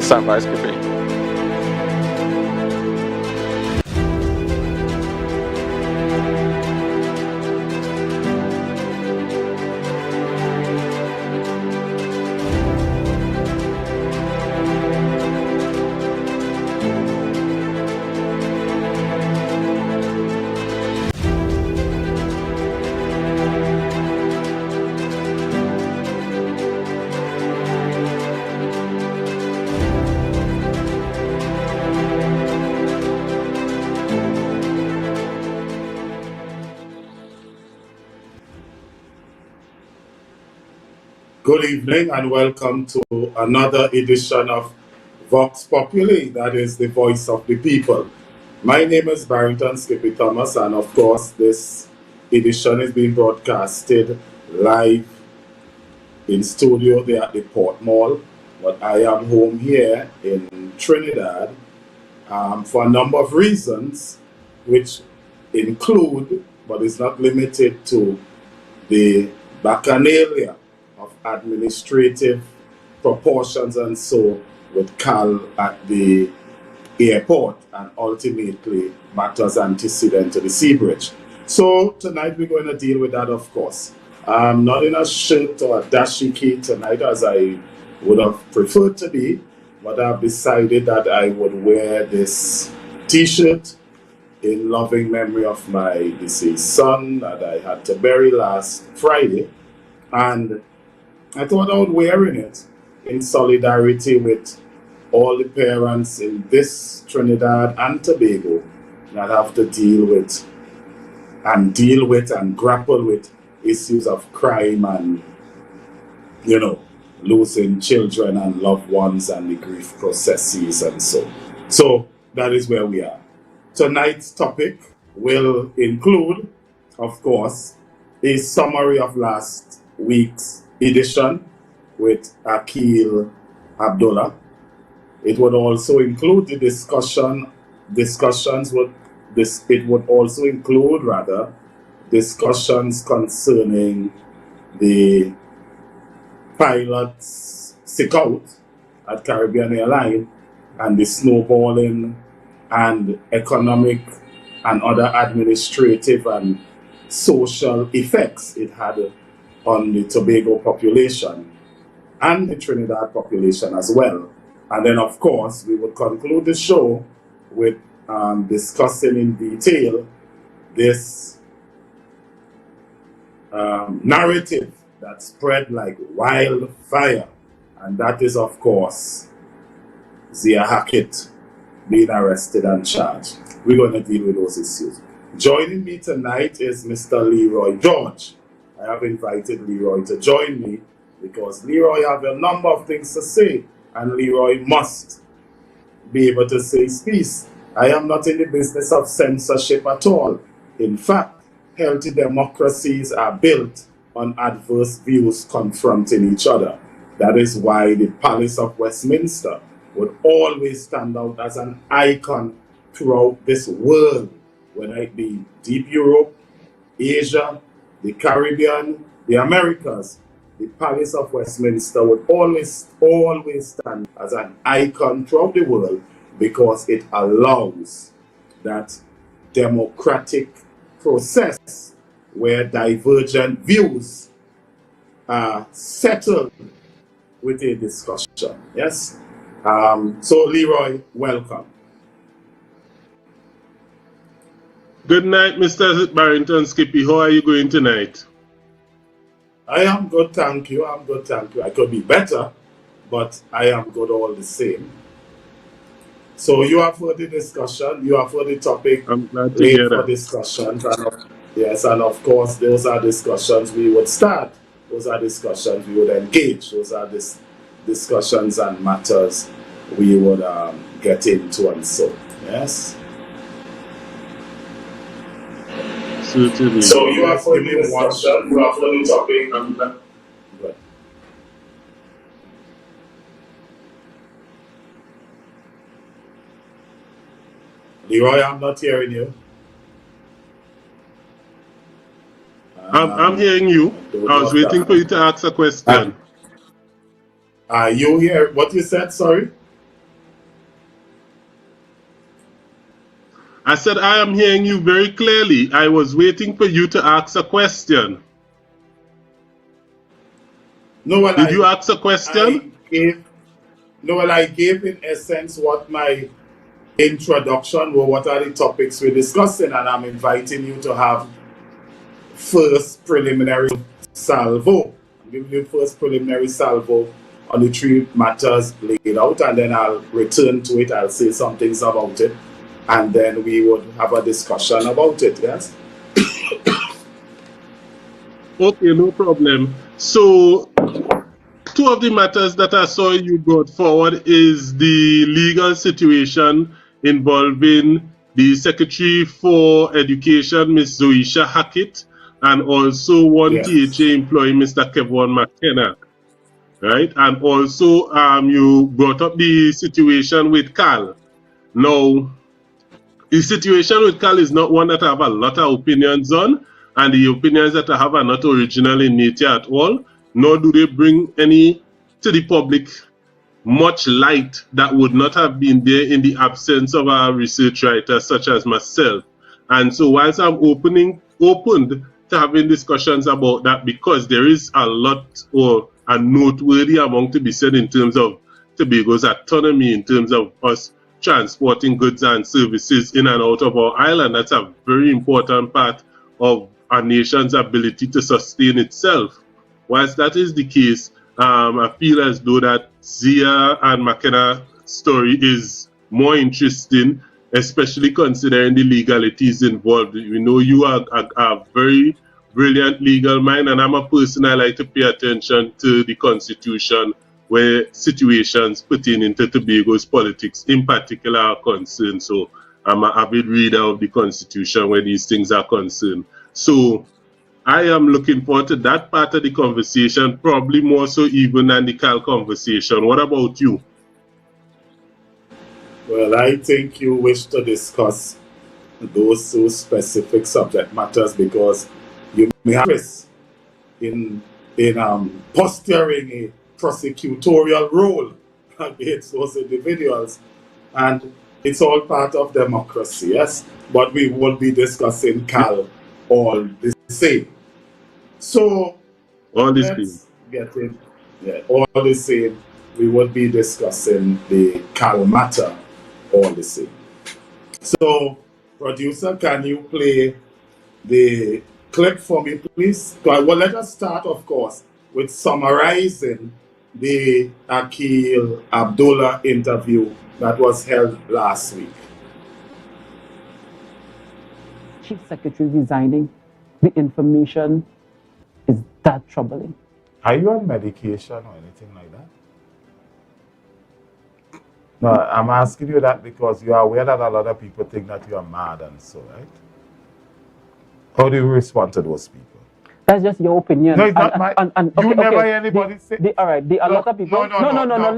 Stand by, Skippy. Good evening and welcome to another edition of Vox Populi, that is the voice of the people. My name is Barrington Skippy Thomas, and of course this edition is being broadcasted live in studio there at the Port Mall, but I am home here in Trinidad for a number of reasons, which include, but is not limited to, the bacchanalia of administrative proportions and so with Cal at the airport and ultimately matters antecedent to the sea bridge. So tonight we're going to deal with that, of course. I'm not in a shirt or a dashiki tonight as I would have preferred to be, but I've decided that I would wear this t-shirt in loving memory of my deceased son that I had to bury last Friday, and I thought I would wearing it in solidarity with all the parents in this Trinidad and Tobago that have to deal with and grapple with issues of crime and, losing children and loved ones and the grief processes and so. So that is where we are. Tonight's topic will include, of course, a summary of last week's edition with Akil Abdullah. It would also include the discussions concerning the pilot's sick out at Caribbean Airlines and the snowballing and economic and other administrative and social effects it had on the Tobago population and the Trinidad population as well. And then, of course, we would conclude the show with discussing in detail this narrative that spread like wildfire, and that is, of course, Zia Hackett being arrested and charged. We're going to deal with those issues. Joining me tonight is Mr. Leroy George. I have invited Leroy to join me because Leroy have a number of things to say, and Leroy must be able to say his piece. I am not in the business of censorship at all. In fact, healthy democracies are built on adverse views confronting each other. That is why the Palace of Westminster would always stand out as an icon throughout this world, whether it be deep Europe, Asia, the Caribbean, the Americas. The Palace of Westminster would always stand as an icon throughout the world because it allows that democratic process where divergent views are settled with a discussion. Yes? So Leroy, welcome. Good night, Mr. Barrington Skippy. How are you going tonight? I am good, thank you. I could be better, but I am good all the same. So you have heard the discussion, you have heard the topic I'm glad to hear for that. discussions. Yes, and of course, those are discussions we would start. Those are discussions we would engage. Those are discussions and matters we would get into and so. Yes. Certainly. So you have heard the discussion, you have heard the topic. Good. Leroy, I'm not hearing you. I'm hearing you. I was waiting for you to ask a question. You hear what you said, sorry? I said I am hearing you very clearly. I was waiting for you to ask a question. No, well, Did you ask a question? I gave in essence what my introduction were, what are the topics we're discussing, and I'm inviting you to have first preliminary salvo. I'm giving you first preliminary salvo on the three matters laid out, and then I'll return to it. I'll say some things about it, and then we would have a discussion about it. Yes. Okay, no problem. So, two of the matters that I saw you brought forward is the legal situation involving the Secretary for Education, Ms. Zoisha Hackett, and also one Yes. THA employee, Mr. Kevon McKenna, right? And also you brought up the situation with Cal. Now, the situation with Cal is not one that I have a lot of opinions on, and the opinions that I have are not original in nature at all, nor do they bring any to the public much light that would not have been there in the absence of a research writer such as myself. And so whilst I'm opened to having discussions about that, because there is a lot or a noteworthy amount to be said in terms of Tobago's autonomy, in terms of us transporting goods and services in and out of our island. That's a very important part of our nation's ability to sustain itself. Whilst that is the case, I feel as though that Zia and McKenna story is more interesting, especially considering the legalities involved. We know you are a very brilliant legal mind, and I'm a person I like to pay attention to the Constitution where situations pertaining to Tobago's politics in particular are concerned. So I'm an avid reader of the Constitution where these things are concerned. So I am looking forward to that part of the conversation, probably more so even than the Cal conversation. What about you? Well, I think you wish to discuss those two specific subject matters because you may have interest in posturing a prosecutorial role against those individuals, and it's all part of democracy, yes. But we will be discussing Cal all the same. So all the let's get in. Yeah, all the same. We will be discussing the Cal matter all the same. So, producer, can you play the clip for me, please? Well, let us start, of course, with summarizing the Akil Abdullah interview that was held last week. Chief Secretary resigning, the information is that troubling. Are you on medication or anything like that? No, I'm asking you that because you are aware that a lot of people think that you are mad and so, right? How do you respond to those people? That's just your opinion. No, it's not my. You never hear anybody say. All right. A lot of people. No.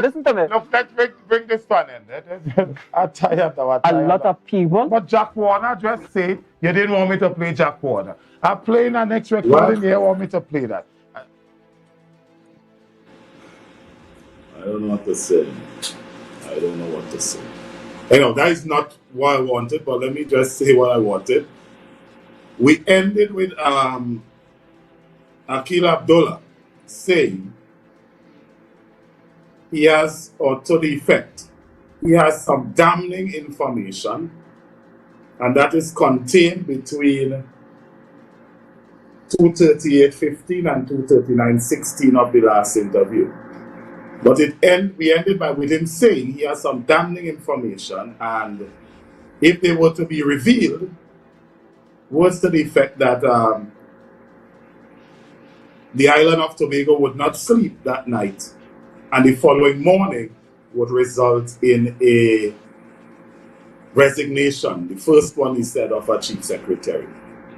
Listen to me. Look, let's bring this one in. I'm tired of a lot of people. But Jack Warner just said you didn't want me to play Jack Warner. I'm playing our next recording. You want me to play that? I don't know what to say. That is not what I wanted, but let me just say what I wanted. We ended with Akil Abdullah saying he has, or to the effect, he has some damning information, and that is contained between 238.15 and 239.16 of the last interview. But we ended with him saying he has some damning information, and if they were to be revealed, words to the effect that the island of Tobago would not sleep that night, and the following morning would result in a resignation, the first one he said of a chief secretary.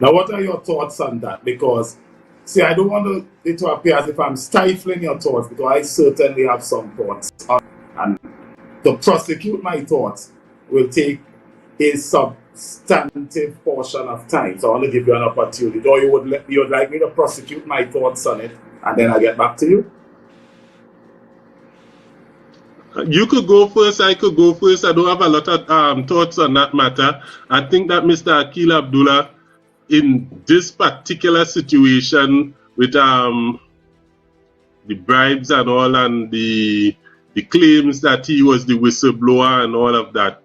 Now, what are your thoughts on that? Because, see, I don't want it to appear as if I'm stifling your thoughts, because I certainly have some thoughts on it. And to prosecute my thoughts will take a substantive portion of time. So I want to give you an opportunity. Or you would like me to prosecute my thoughts on it, and then I get back to you? You could go first, I could go first. I don't have a lot of thoughts on that matter. I think that Mr. Akil Abdullah, in this particular situation with the bribes and all, and the claims that he was the whistleblower and all of that,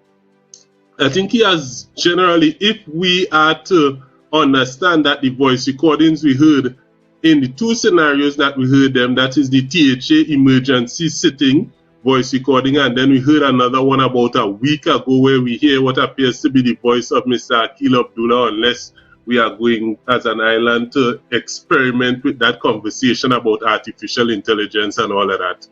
I think he has generally, if we are to understand that the voice recordings we heard in the two scenarios that we heard them, that is the THA emergency sitting voice recording, and then we heard another one about a week ago where we hear what appears to be the voice of Mr. Akil Abdullah, unless we are going as an island to experiment with that conversation about artificial intelligence and all of that.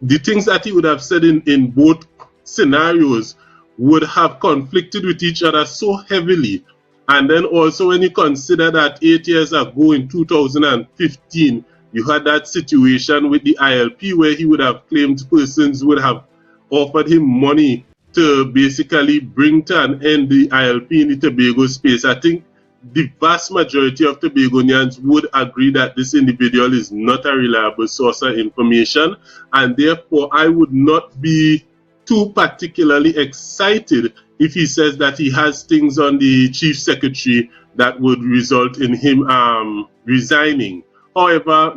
The things that he would have said in both scenarios would have conflicted with each other so heavily. And then also when you consider that 8 years ago in 2015, you had that situation with the ILP where he would have claimed persons would have offered him money to basically bring to an end the ILP in the Tobago space. I think the vast majority of Tobagonians would agree that this individual is not a reliable source of information, and therefore I would not be too particularly excited if he says that he has things on the chief secretary that would result in him resigning. However,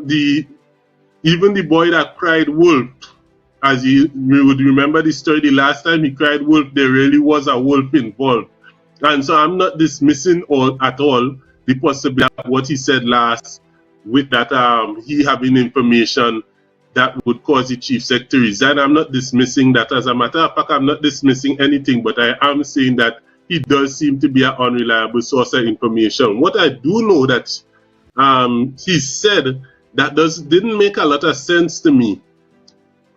even the boy that cried wolf, as you would remember the story, the last time he cried wolf, there really was a wolf involved. And so I'm not dismissing at all the possibility of what he said last with that he having information that would cause the chief secretary to resign. I'm not dismissing that. As a matter of fact, I'm not dismissing anything, but I am saying that he does seem to be an unreliable source of information. What I do know that he said that didn't make a lot of sense to me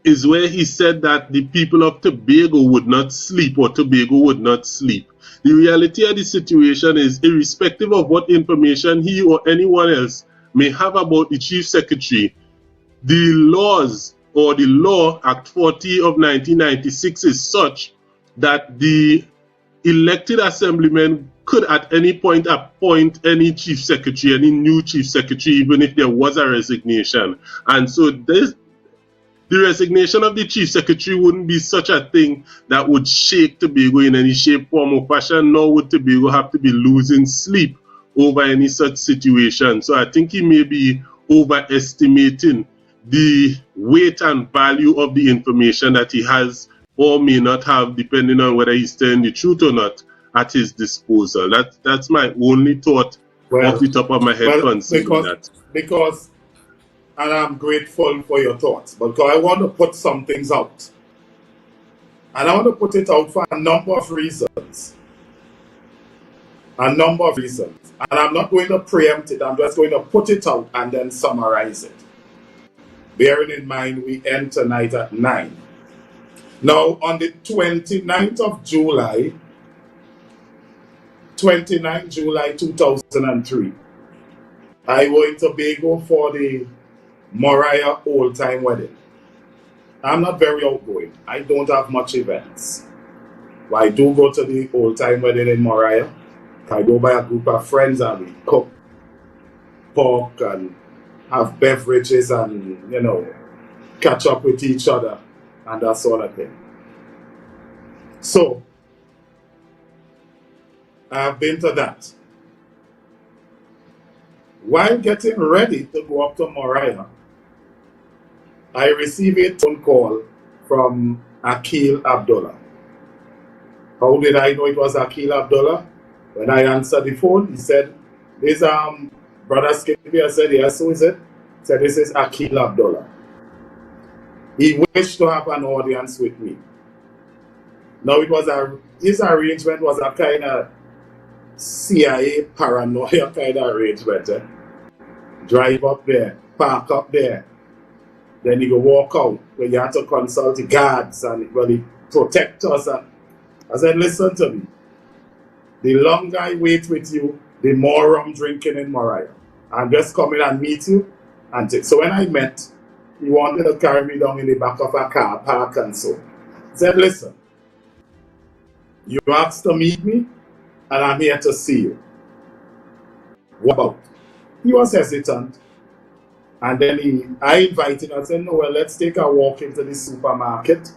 is where he said that the people of Tobago would not sleep, or Tobago would not sleep. The reality of the situation is, irrespective of what information he or anyone else may have about the chief secretary, the laws, or the law, Act 40 of 1996, is such that the elected assemblyman could at any point appoint any chief secretary, any new chief secretary, even if there was a resignation. And so the resignation of the chief secretary wouldn't be such a thing that would shake Tobago in any shape, form, or fashion, nor would Tobago have to be losing sleep over any such situation. So I think he may be overestimating the weight and value of the information that he has or may not have, depending on whether he's telling the truth or not, at his disposal. That's my only thought off the top of my head concerning that. Because, and I'm grateful for your thoughts, but I want to put some things out. And I want to put it out for a number of reasons. A number of reasons. And I'm not going to preempt it, I'm just going to put it out and then summarize it. Bearing in mind we end tonight at 9. Now, on the 29th of July, 29 July 2003, I went to Tobago for the Moriah old-time wedding. I'm not very outgoing. I don't have much events. But I do go to the old-time wedding in Moriah. I go by a group of friends and we cook pork and have beverages and, you know, catch up with each other and that sort of thing. So, I've been to that. While getting ready to go up to Moriah, I received a phone call from Akil Abdullah. How did I know it was Akil Abdullah? When I answered the phone, he said, "This brother Skippy." I said, "Yes, who is it?" He said, "This is Akil Abdullah." He wished to have an audience with me. Now his arrangement was a kind of CIA paranoia kind of arrangement. Drive up there, park up there, then you go walk out where you have to consult the guards and the protectors. And I said, "Listen to me. The longer I wait with you, the more I'm drinking in Moriah. I'm just coming and meet you." And so when I met, he wanted to carry me down in the back of a car park and so. I said, "Listen, you asked to meet me, and I'm here to see you. What about?" He was hesitant. And then I invited him. I said, "No, well, let's take a walk into the supermarket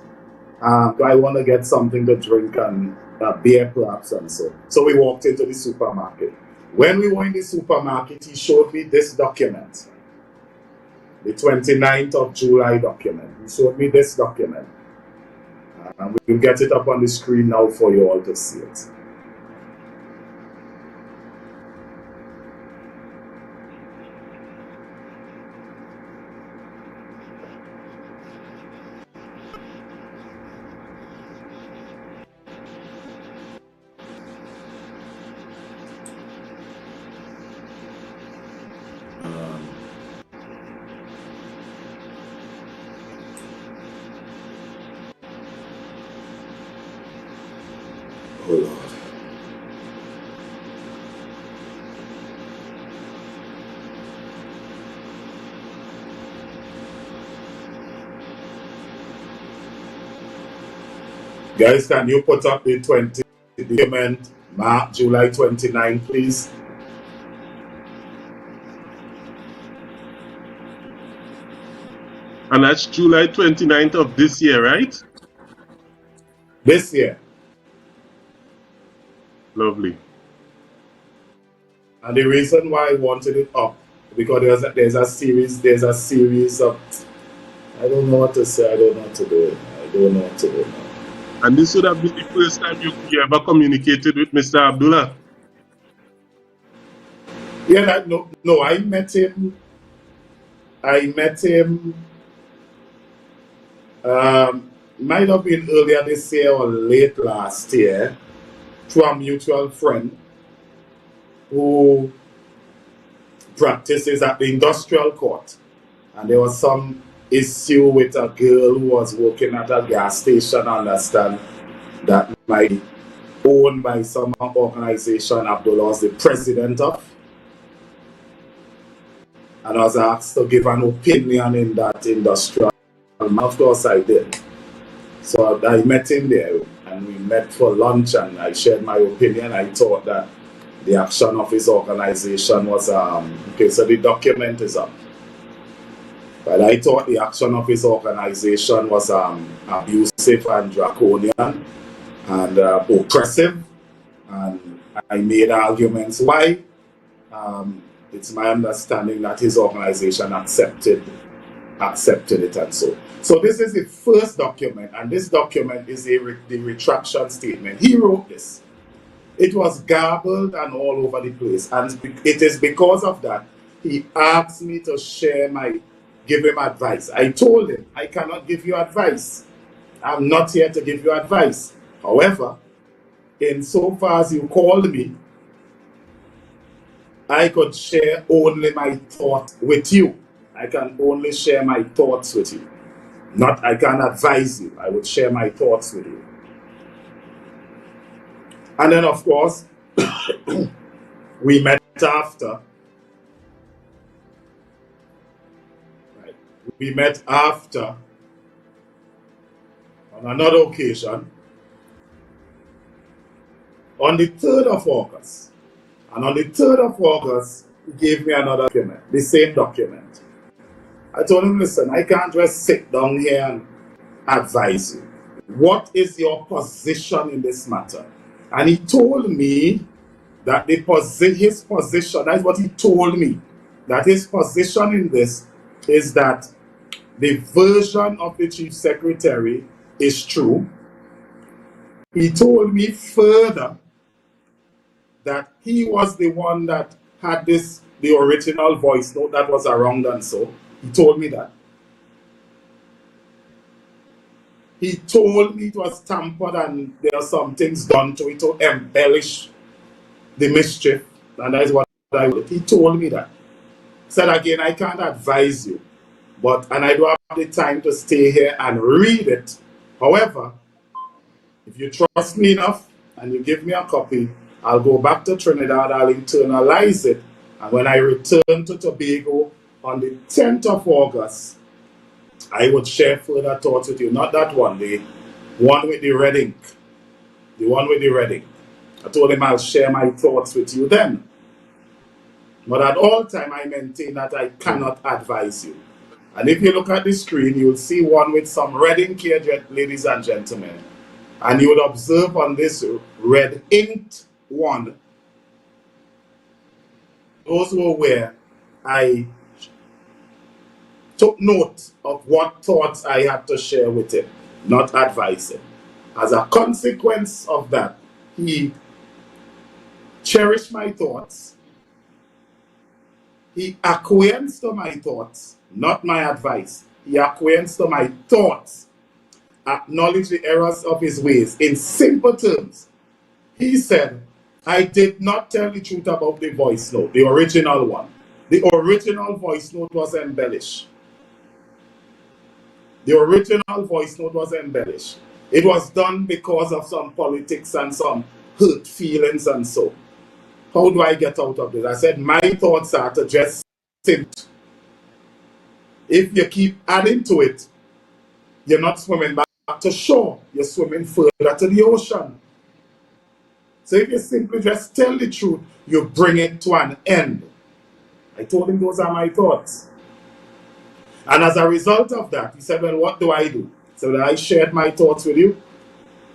So I want to get something to drink and beer perhaps and so. So we walked into the supermarket. When we were in the supermarket, he showed me this document, the 29th of July document. He showed me this document. And we'll get it up on the screen now for you all to see it. Oh Lord. Guys, can you put up the 20 document, Mark, July 29, please? And that's July 29th of this year, right? This year. Lovely. And the reason why I wanted it up, because there's a series of, I don't know what to say, I don't know what to do. I don't know what to do now. And this would have been the first time you ever communicated with Mr. Abdullah? Yeah, no, I met him, might have been earlier this year or late last year, through a mutual friend who practices at the industrial court. And there was some issue with a girl who was working at a gas station, I understand, that might be owned by some organization Abdullah was the president of. And I was asked to give an opinion in that industrial. Of course I did. So I met him there and we met for lunch and I shared my opinion. I thought that the action of his organization was, okay, so the document is up. But I thought the action of his organization was abusive and draconian and oppressive. And I made arguments why. It's my understanding that his organization accepted it and so. So this is the first document, and this document is the retraction statement. He wrote this. It was garbled and all over the place, and it is because of that he asked me to give him advice. I told him, I cannot give you advice. I'm not here to give you advice. However, insofar as you called me, I could share only my thoughts with you. I can only share my thoughts with you. I can't advise you. I would share my thoughts with you. And then, of course, we met after. Right. We met after on another occasion on the 3rd of August. And on the 3rd of August, he gave me another document, the same document. I told him, listen, I can't just sit down here and advise you. What is your position in this matter? And he told me that his position, that's what he told me, that his position in this is that the version of the chief secretary is true. He told me further that he was the one that had the original voice note that was around and so. He told me that. He told me it was tampered and there are some things done to it to embellish the mischief. And that is what he told me that. Said again, I can't advise you, and I don't have the time to stay here and read it. However, if you trust me enough and you give me a copy, I'll go back to Trinidad, I'll internalize it, and when I return to Tobago on the 10th of August, I would share further thoughts with you. Not that one, the one with the red ink. The one with the red ink. I told him I'll share my thoughts with you then. But at all time, I maintain that I cannot advise you. And if you look at the screen, you will see one with some red ink here, ladies and gentlemen. And you would observe on this red inked one, those were where I took note of what thoughts I had to share with him, not advise him. As a consequence of that, he cherished my thoughts. He acquiesced to my thoughts, not my advice. He acquiesced to my thoughts, acknowledged the errors of his ways. In simple terms, he said, I did not tell the truth about the voice note, the original one. The original voice note was embellished. The original voice note was embellished. It was done because of some politics and some hurt feelings and so. How do I get out of this? I said, my thoughts are to just sit. If you keep adding to it, you're not swimming back to shore. You're swimming further to the ocean. So if you simply just tell the truth, you bring it to an end. I told him those are my thoughts. And as a result of that, he said, well, what do I do? So I shared my thoughts with you.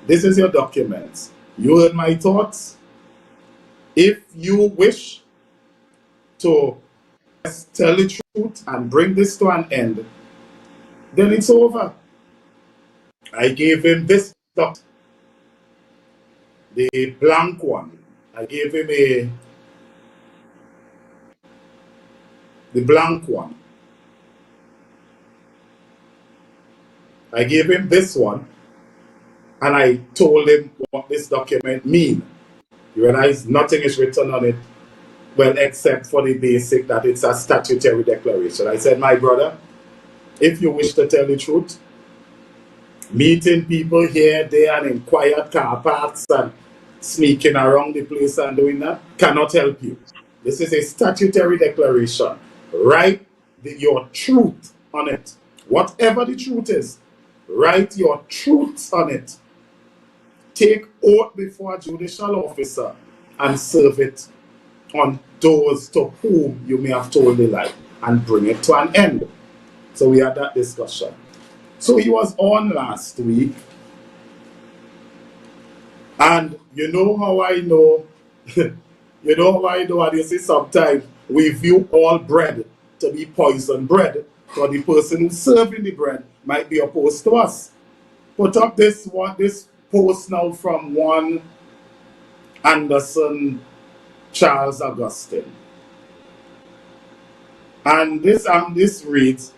This is your document. You heard my thoughts. If you wish to tell the truth and bring this to an end, then it's over. I gave him this document, the blank one. I gave him the blank one. I gave him this one, and I told him what this document means. You realize nothing is written on it, well, except for the basic that it's a statutory declaration. I said, my brother, if you wish to tell the truth, meeting people here, there, and in quiet car parks and sneaking around the place and doing that cannot help you. This is a statutory declaration. Write your truth on it. Whatever the truth is, write your truths on it. Take oath before a judicial officer and serve it on those to whom you may have told the lie and bring it to an end. So we had that discussion. So he was on last week, and you know how I know, you know how I know, and you see sometimes we view all bread to be poison bread, because the person who's serving the bread might be opposed to us. Put up this post now from one Anderson Charles Augustine. And this reads,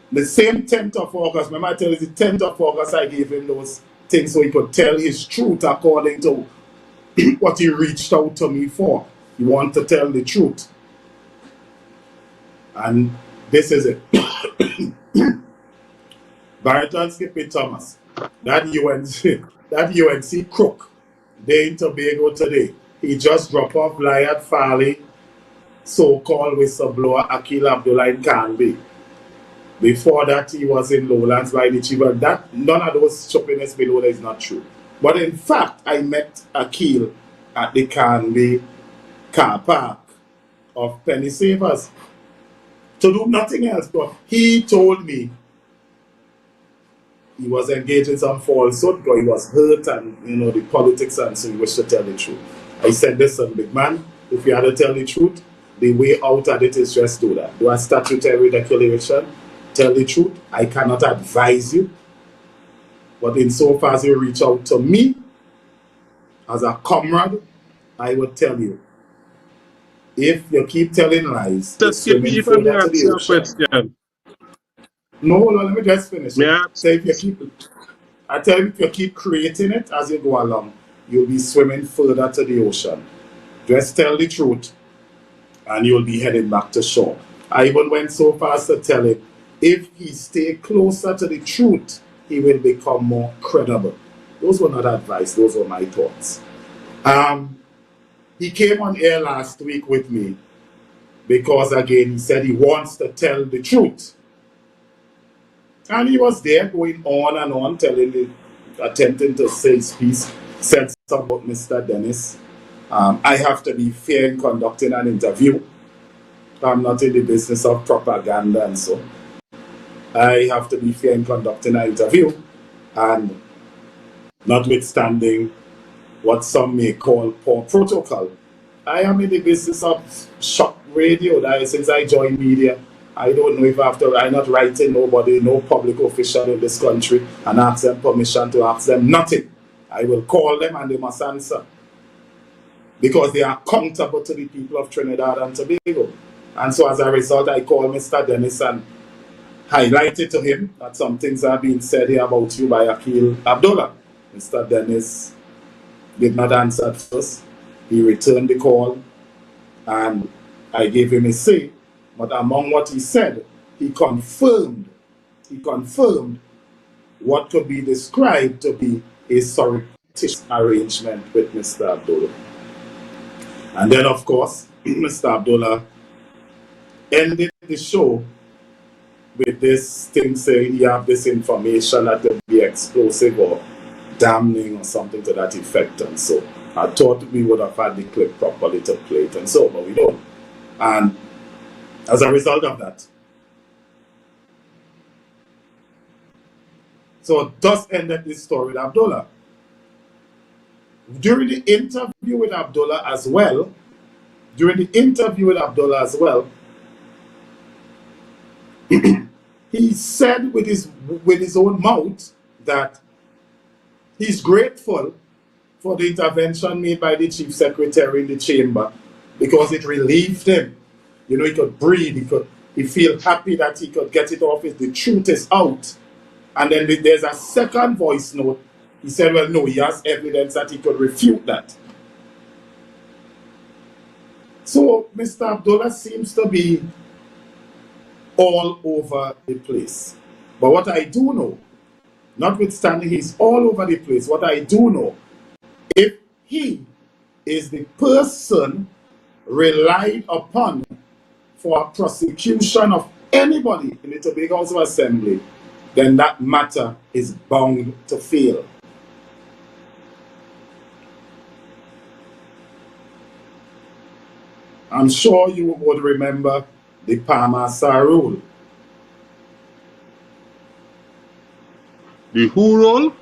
the same 10th of August, remember I tell you the 10th of August I gave him those things so he could tell his truth according to what he reached out to me for. He wanted to tell the truth. And this is it. Barrington Skippy Thomas, that UNC crook, they in Tobago today. He just dropped off Liat Farley, so-called whistleblower Akil Abdullah in Canby. Before that, he was in Lowlands by the Chief. That none of those stupidness below there is not true. But in fact, I met Akil at the Canby car park of Penny Savers to do nothing else. But he told me he was engaged in some falsehood because he was hurt and the politics, and so he wished to tell the truth. I said, listen, big man, if you had to tell the truth, the way out of it is just do that. Do a statutory declaration, tell the truth. I cannot advise you, but insofar as you reach out to me as a comrade, I would tell you, if you keep telling lies, you're swimming further to the ocean. No, hold on, let me just finish. So if you keep creating it as you go along, you'll be swimming further to the ocean. Just tell the truth, and you'll be heading back to shore. I even went so far as to tell him, if he stay closer to the truth, he will become more credible. Those were not advice, those were my thoughts. He came on air last week with me because, again, he said he wants to tell the truth. And he was there going on and on, attempting to say his piece, said something about Mr. Dennis. I have to be fair in conducting an interview. I'm not in the business of propaganda and so. I have to be fair in conducting an interview, and notwithstanding what some may call poor protocol, I am in the business of shock radio. That is, since I joined media, I don't know if I'm not writing nobody, no public official in this country, and ask them permission to ask them nothing. I will call them and they must answer, because they are accountable to the people of Trinidad and Tobago. And so as a result, I called Mr. Dennis and highlighted to him that some things are being said here about you by Akil Abdullah. Mr. Dennis did not answer at first. He returned the call and I gave him a say. But among what he said, he confirmed what could be described to be a surreptitious arrangement with Mr. Abdullah. And then, of course, Mr. Abdullah ended the show with this thing saying you have this information that could be explosive or damning or something to that effect. And so I thought we would have had the clip properly to play it and so, but we don't. And as a result of that, so thus ended this story with Abdullah. During the interview with Abdullah as well, he said with his own mouth that he's grateful for the intervention made by the chief secretary in the chamber because it relieved him. You know, he could breathe, he feel happy that he could get it off, the truth is out. And then there's a second voice note. He said, well, no, he has evidence that he could refute that. So Mr. Abdullah seems to be all over the place. But what I do know, notwithstanding he's all over the place, what I do know, if he is the person relied upon for prosecution of anybody in the Tobago House of Assembly, then that matter is bound to fail. I'm sure you would remember the Parmasa rule. The who rule?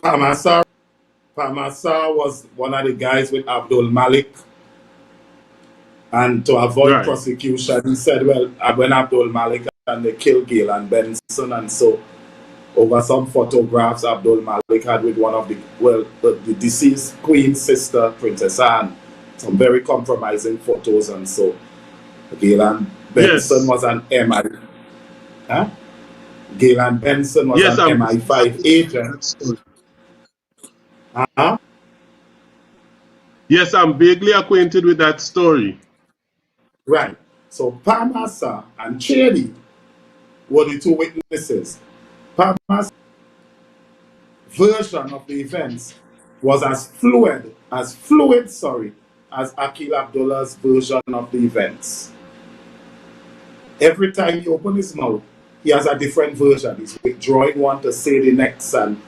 Parmasa was one of the guys with Abdul Malik. And to avoid prosecution, he said, well, when Abdul Malik and they killed Gail and Benson, and so over some photographs Abdul Malik had with one of the deceased Queen's sister, Princess Anne, some very compromising photos, and so Gail and Benson was an MI. Huh? Gail and Benson was an MI5 agent. Huh? Yes, I'm vaguely acquainted with that story. Right. So Parmasa and Cheney were the two witnesses. Parmasa's version of the events was as fluid as Akil Abdullah's version of the events. Every time he opened his mouth, he has a different version. He's withdrawing one to say the next, and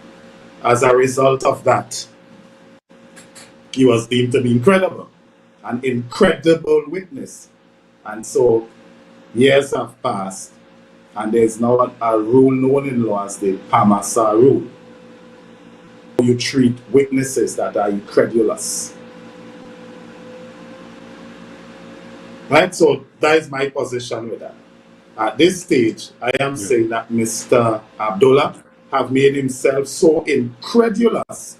as a result of that, he was deemed to be incredible, an incredible witness. And so years have passed, and there's now a rule known in law as the Parmasa rule. You treat witnesses that are incredulous. Right, so that is my position with that. At this stage, I am saying that Mr. Abdullah have made himself so incredulous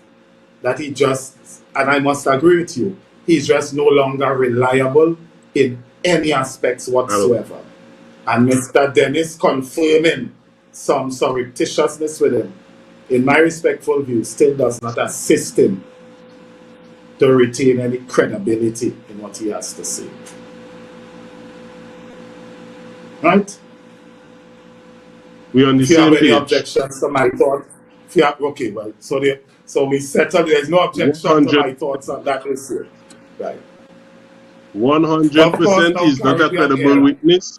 that he just, and I must agree with you, he's just no longer reliable in any aspects whatsoever. And Mr. Dennis confirming some surreptitiousness with him, in my respectful view, still does not assist him to retain any credibility in what he has to say. Right? We on the if you same have any page. objections to my thoughts, if you have, okay, well, so we settled. There's no objection 100. to my thoughts on that issue, right? 100% is not a credible witness.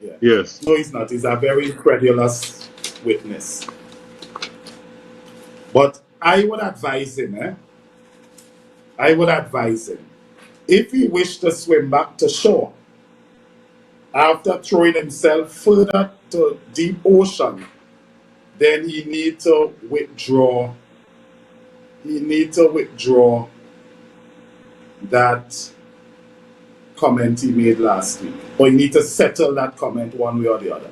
Yeah. Yes. No, he's not. He's a very incredulous witness. But I would advise him, I would advise him, if he wished to swim back to shore, after throwing himself further to deep ocean, then he need to withdraw. He need to withdraw that comment he made last week. Or he need to settle that comment one way or the other.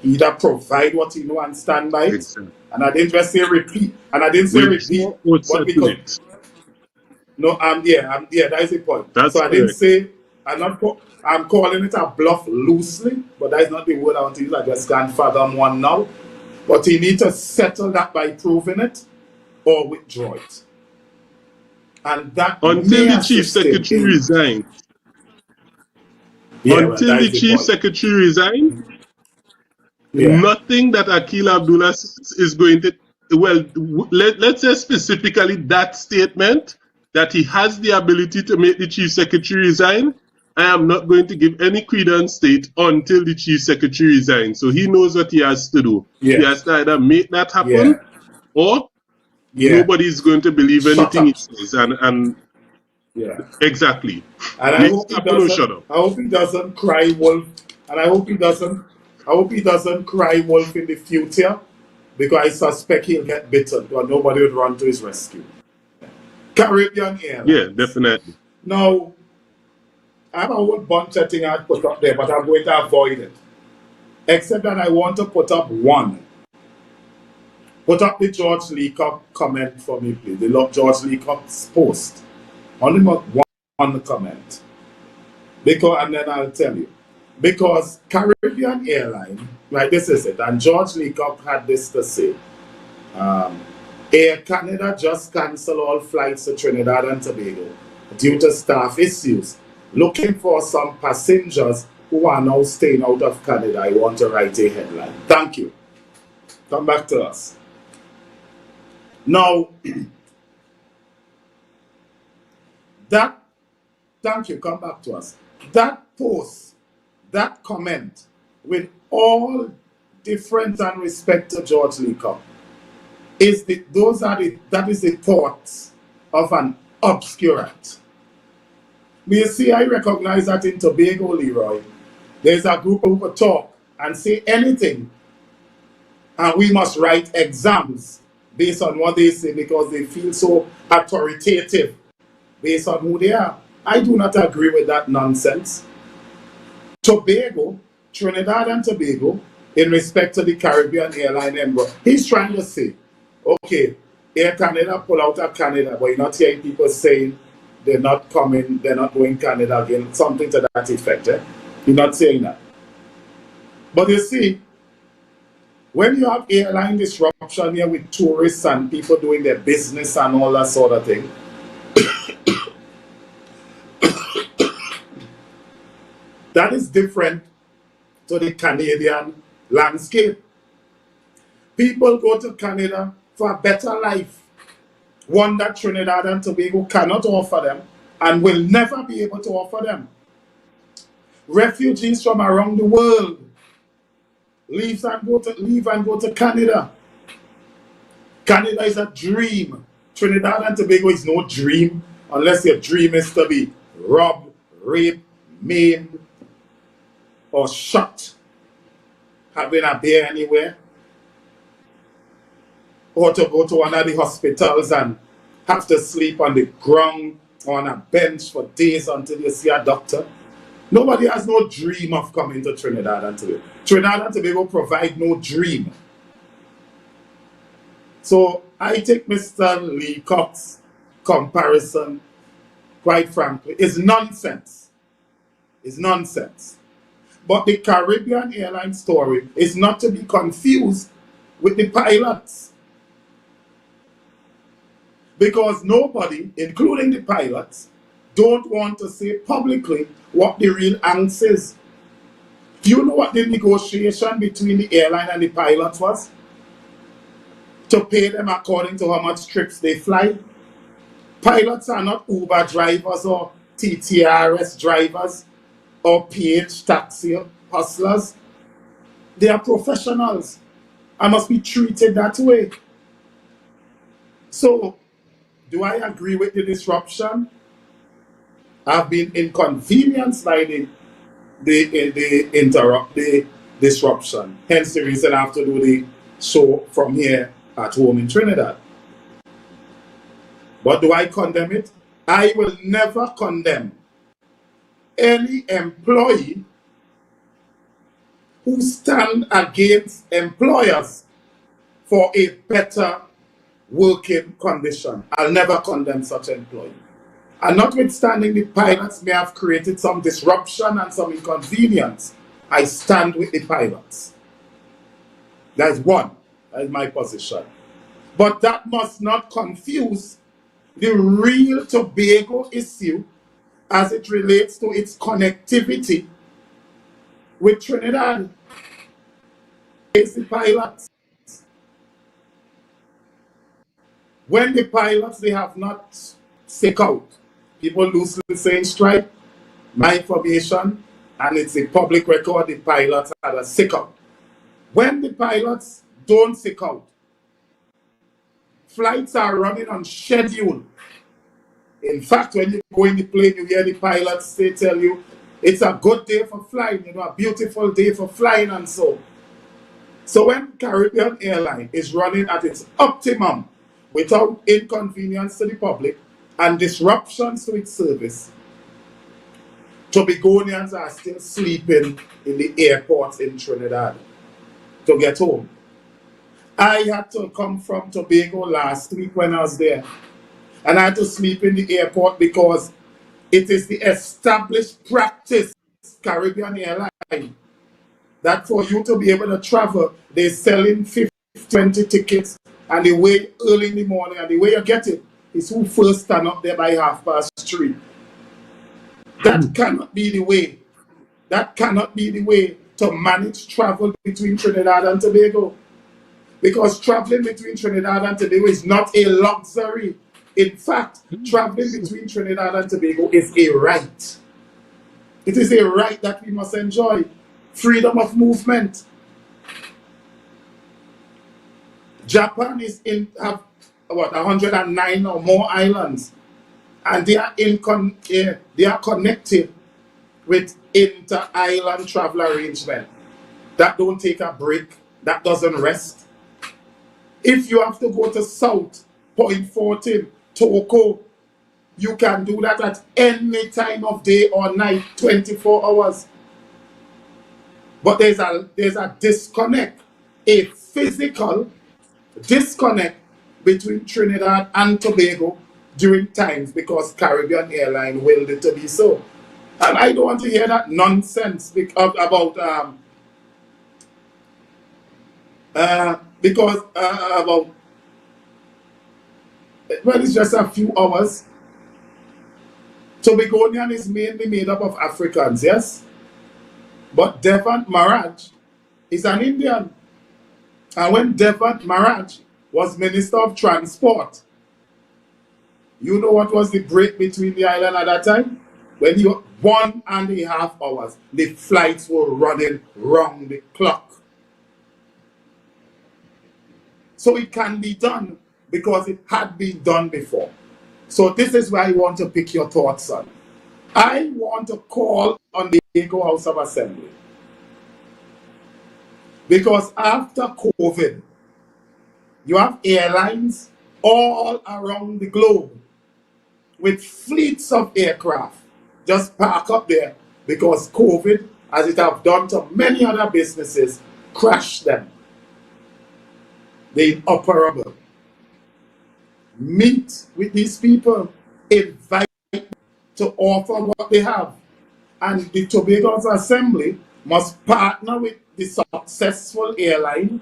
He either provide what he know and stand by it. Exactly. And I didn't just say repeat. And I didn't say repeat. Would But settle because it. no, I'm there. That is the point. That's so I didn't correct. say I'm calling it a bluff loosely, but that is not the word I want to use. I just can't fathom one now. But he need to settle that by proving it or withdraw it. And that Until the chief secretary resigns. Yeah, until the chief secretary resigns, nothing that Akil Abdullah is going to, well, let's say specifically that statement that he has the ability to make the chief secretary resign, I am not going to give any credence to it until the chief secretary resigns. So he knows what he has to do. He has to either make that happen or nobody's going to believe anything he says. And exactly. And I hope he doesn't cry wolf. And I hope he doesn't cry wolf in the future, because I suspect he'll get bitten or nobody would run to his rescue. Caribbean Airlines. Yeah, definitely. Now, I have a whole bunch of things I'd put up there, but I'm going to avoid it. Except that I want to put up one. Put up the George Leacock comment for me, please. The George Leacock's post. Only one comment. And then I'll tell you. Because Caribbean Airline, right, this is it. And George Leacock had this to say. Air Canada just canceled all flights to Trinidad and Tobago due to staff issues. Looking for some passengers who are now staying out of Canada. I want to write a headline. Thank you. Come back to us. Now, thank you, come back to us. That post, that comment, with all difference and respect to George Leacock, that is the thoughts of an obscurant. You see, I recognize that in Tobago, Leroy, there's a group who could talk and say anything, and we must write exams based on what they say because they feel so authoritative based on who they are. I do not agree with that nonsense. Tobago, Trinidad and Tobago, in respect to the Caribbean airline embargo, he's trying to say, okay, Air Canada pull out of Canada, but you're not hearing people saying they're not coming, they're not going Canada again, something to that effect. You're not saying that. But you see, when you have airline disruption here with tourists and people doing their business and all that sort of thing, that is different to the Canadian landscape. People go to Canada for a better life, one that Trinidad and Tobago cannot offer them and will never be able to offer them. Refugees from around the world leave and go to Canada. Canada is a dream. Trinidad and Tobago is no dream unless your dream is to be robbed, raped, maimed, or shot, having a beer anywhere, or to go to one of the hospitals and have to sleep on the ground or on a bench for days until you see a doctor. Nobody has no dream of coming to Trinidad and Tobago. Trinidad and Tobago provide no dream. So I take Mr. Leacock's comparison, quite frankly, is nonsense. It's nonsense. But the Caribbean airline story is not to be confused with the pilots. Because nobody, including the pilots, don't want to say publicly what the real angst is. Do you know what the negotiation between the airline and the pilots was? To pay them according to how much trips they fly. Pilots are not Uber drivers or TTRS drivers or PH taxi hustlers. They are professionals and must be treated that way. So, do I agree with the disruption? I've been inconvenienced by the they interrupt the disruption. Hence the reason I have to do the show from here at home in Trinidad. But do I condemn it? I will never condemn any employee who stand against employers for a better working condition. I'll never condemn such employee. And notwithstanding the pilots may have created some disruption and some inconvenience, I stand with the pilots. That's one. That is my position. But that must not confuse the real Tobago issue as it relates to its connectivity with Trinidad. It's the pilots. When the pilots, they have not sick out. People loosely saying strike. My information, and it's a public record, the pilots had a sick out. When the pilots don't sick out, flights are running on schedule. In fact, when you go in the plane, you hear the pilots, they tell you, it's a good day for flying, you know, a beautiful day for flying and so. So when Caribbean Airline is running at its optimum without inconvenience to the public and disruptions to its service, Tobagonians are still sleeping in the airports in Trinidad to get home. I had to come from Tobago last week when I was there, and I had to sleep in the airport because it is the established practice, Caribbean Airline, that for you to be able to travel, they're selling 50, 20 tickets, and they wait early in the morning, and the way you get it is who first stand up there by 3:30. That cannot be the way. That cannot be the way to manage travel between Trinidad and Tobago. Because traveling between Trinidad and Tobago is not a luxury. In fact, traveling between Trinidad and Tobago is a right. It is a right that we must enjoy. Freedom of movement. Japan have 109 or more islands, and they are connected with inter-island travel arrangement that don't take a break, that doesn't rest. If you have to go to South, Point 14, Toko, you can do that at any time of day or night, 24 hours. But there's a disconnect, a physical disconnect between Trinidad and Tobago during times because Caribbean Airline willed it to be so. And I don't want to hear that nonsense about well, it's just a few hours. Tobagonian is mainly made up of Africans, yes? But Devant Maharaj is an Indian. And when Devant Maharaj was Minister of Transport, you know what was the break between the island at that time? When you were 1.5 hours, the flights were running round the clock. So it can be done because it had been done before. So this is where I want to pick your thoughts on. I want to call on the Tobago House of Assembly. Because after COVID, you have airlines all around the globe with fleets of aircraft just park up there because COVID, as it have done to many other businesses, crashed them. They're inoperable. Meet with these people, invite them to offer what they have. And the Tobago House Assembly must partner with the successful airline.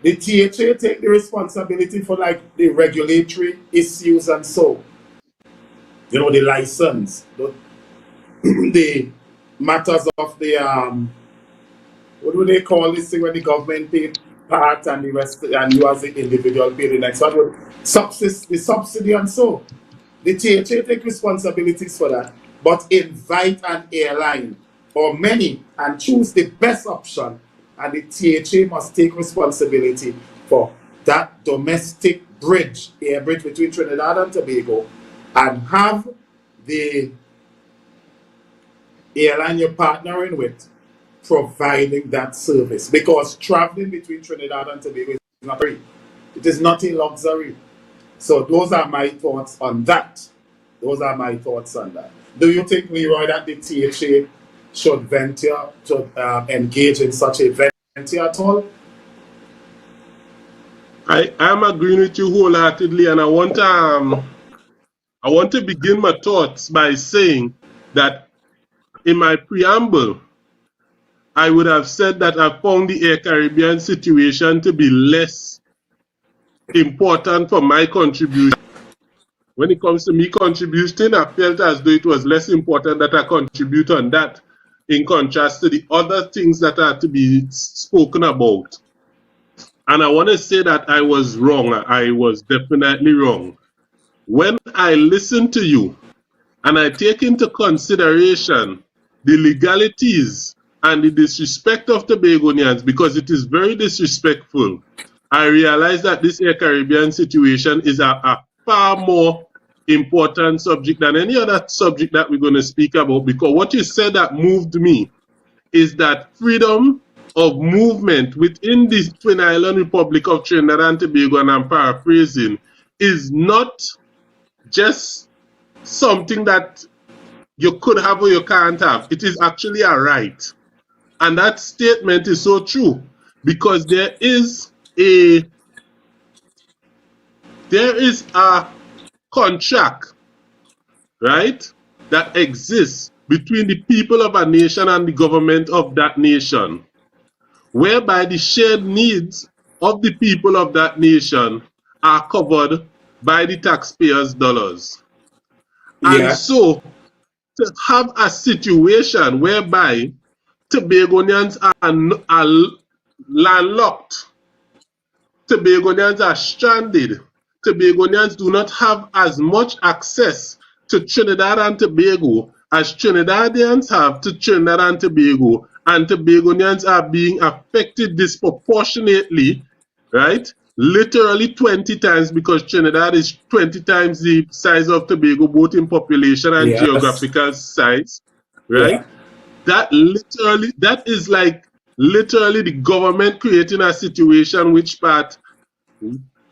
The THA take the responsibility for like the regulatory issues and so. You know, the license, the matters of the what do they call this thing when the government pay part and the rest, and you as the individual pay the next one? The subsidy and so. The THA take responsibilities for that, but invite an airline or many and choose the best option, and the THA must take responsibility for that domestic bridge, air bridge between Trinidad and Tobago, and have the airline you're partnering with providing that service, because traveling between Trinidad and Tobago is not free. It is not a luxury. So those are my thoughts on that. Those are my thoughts on that. Do you think, Leroy, that the THA should venture to engage in such a venture at all? I'm agreeing with you wholeheartedly, and I want to begin my thoughts by saying that in my preamble, I would have said that I found the Air Caribbean situation to be less important for my contribution. When it comes to me contributing, I felt as though it was less important that I contribute on that, in contrast to the other things that are to be spoken about. And I want to say that I was wrong. I was definitely wrong. When I listen to you and I take into consideration the legalities and the disrespect of Tobagonians, because it is very disrespectful, I realize that this Air Caribbean situation is a far more important subject than any other subject that we're going to speak about, because what you said that moved me is that freedom of movement within the Twin Island Republic of Trinidad and Tobago, and I'm paraphrasing, is not just something that you could have or you can't have. It is actually a right. And that statement is so true, because there is a contract, right, that exists between the people of a nation and the government of that nation, whereby the shared needs of the people of that nation are covered by the taxpayers' dollars. Yeah. And so, to have a situation whereby Tobagonians are landlocked, Tobagonians are stranded, Tobagonians do not have as much access to Trinidad and Tobago as Trinidadians have to Trinidad and Tobago, and Tobagonians are being affected disproportionately, right? Literally 20 times, because Trinidad is 20 times the size of Tobago, both in population and geographical size, right? Yeah. That is like literally the government creating a situation which part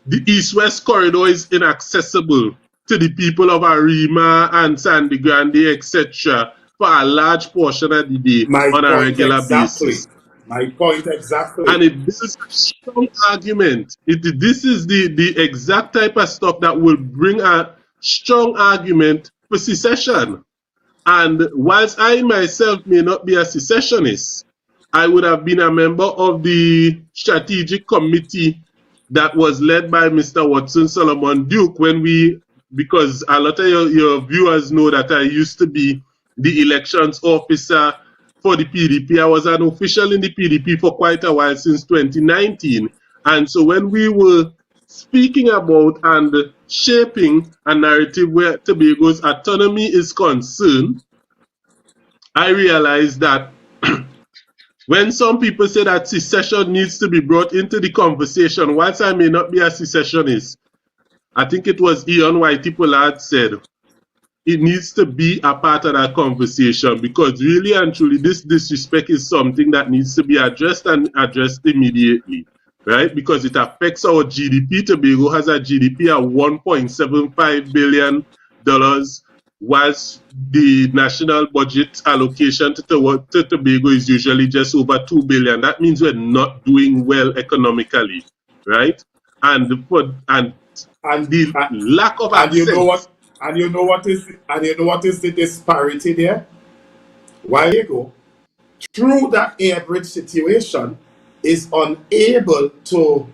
the East-West corridor is inaccessible to the people of Arima and Sandy Grande, etc., for a large portion of the day on a regular basis. My point exactly. And it builds a strong argument. This is the exact type of stuff that will bring a strong argument for secession. And whilst I myself may not be a secessionist, I would have been a member of the strategic committee that was led by Mr. Watson Solomon Duke because a lot of your viewers know that I used to be the elections officer for the PDP. I was an official in the PDP for quite a while, since 2019. And so when we were speaking about and shaping a narrative where Tobago's autonomy is concerned, I realized that when some people say that secession needs to be brought into the conversation, whilst I may not be a secessionist, I think it was Ian Whitey Pollard said, it needs to be a part of that conversation, because really and truly this disrespect is something that needs to be addressed, and addressed immediately, right? Because it affects our GDP. Tobago has a GDP of $1.75 billion, whilst the national budget allocation to Tobago is usually just over $2 billion. That means we're not doing well economically, right? And the lack of access. And you know what is the disparity there? While you go through that air bridge situation, is unable to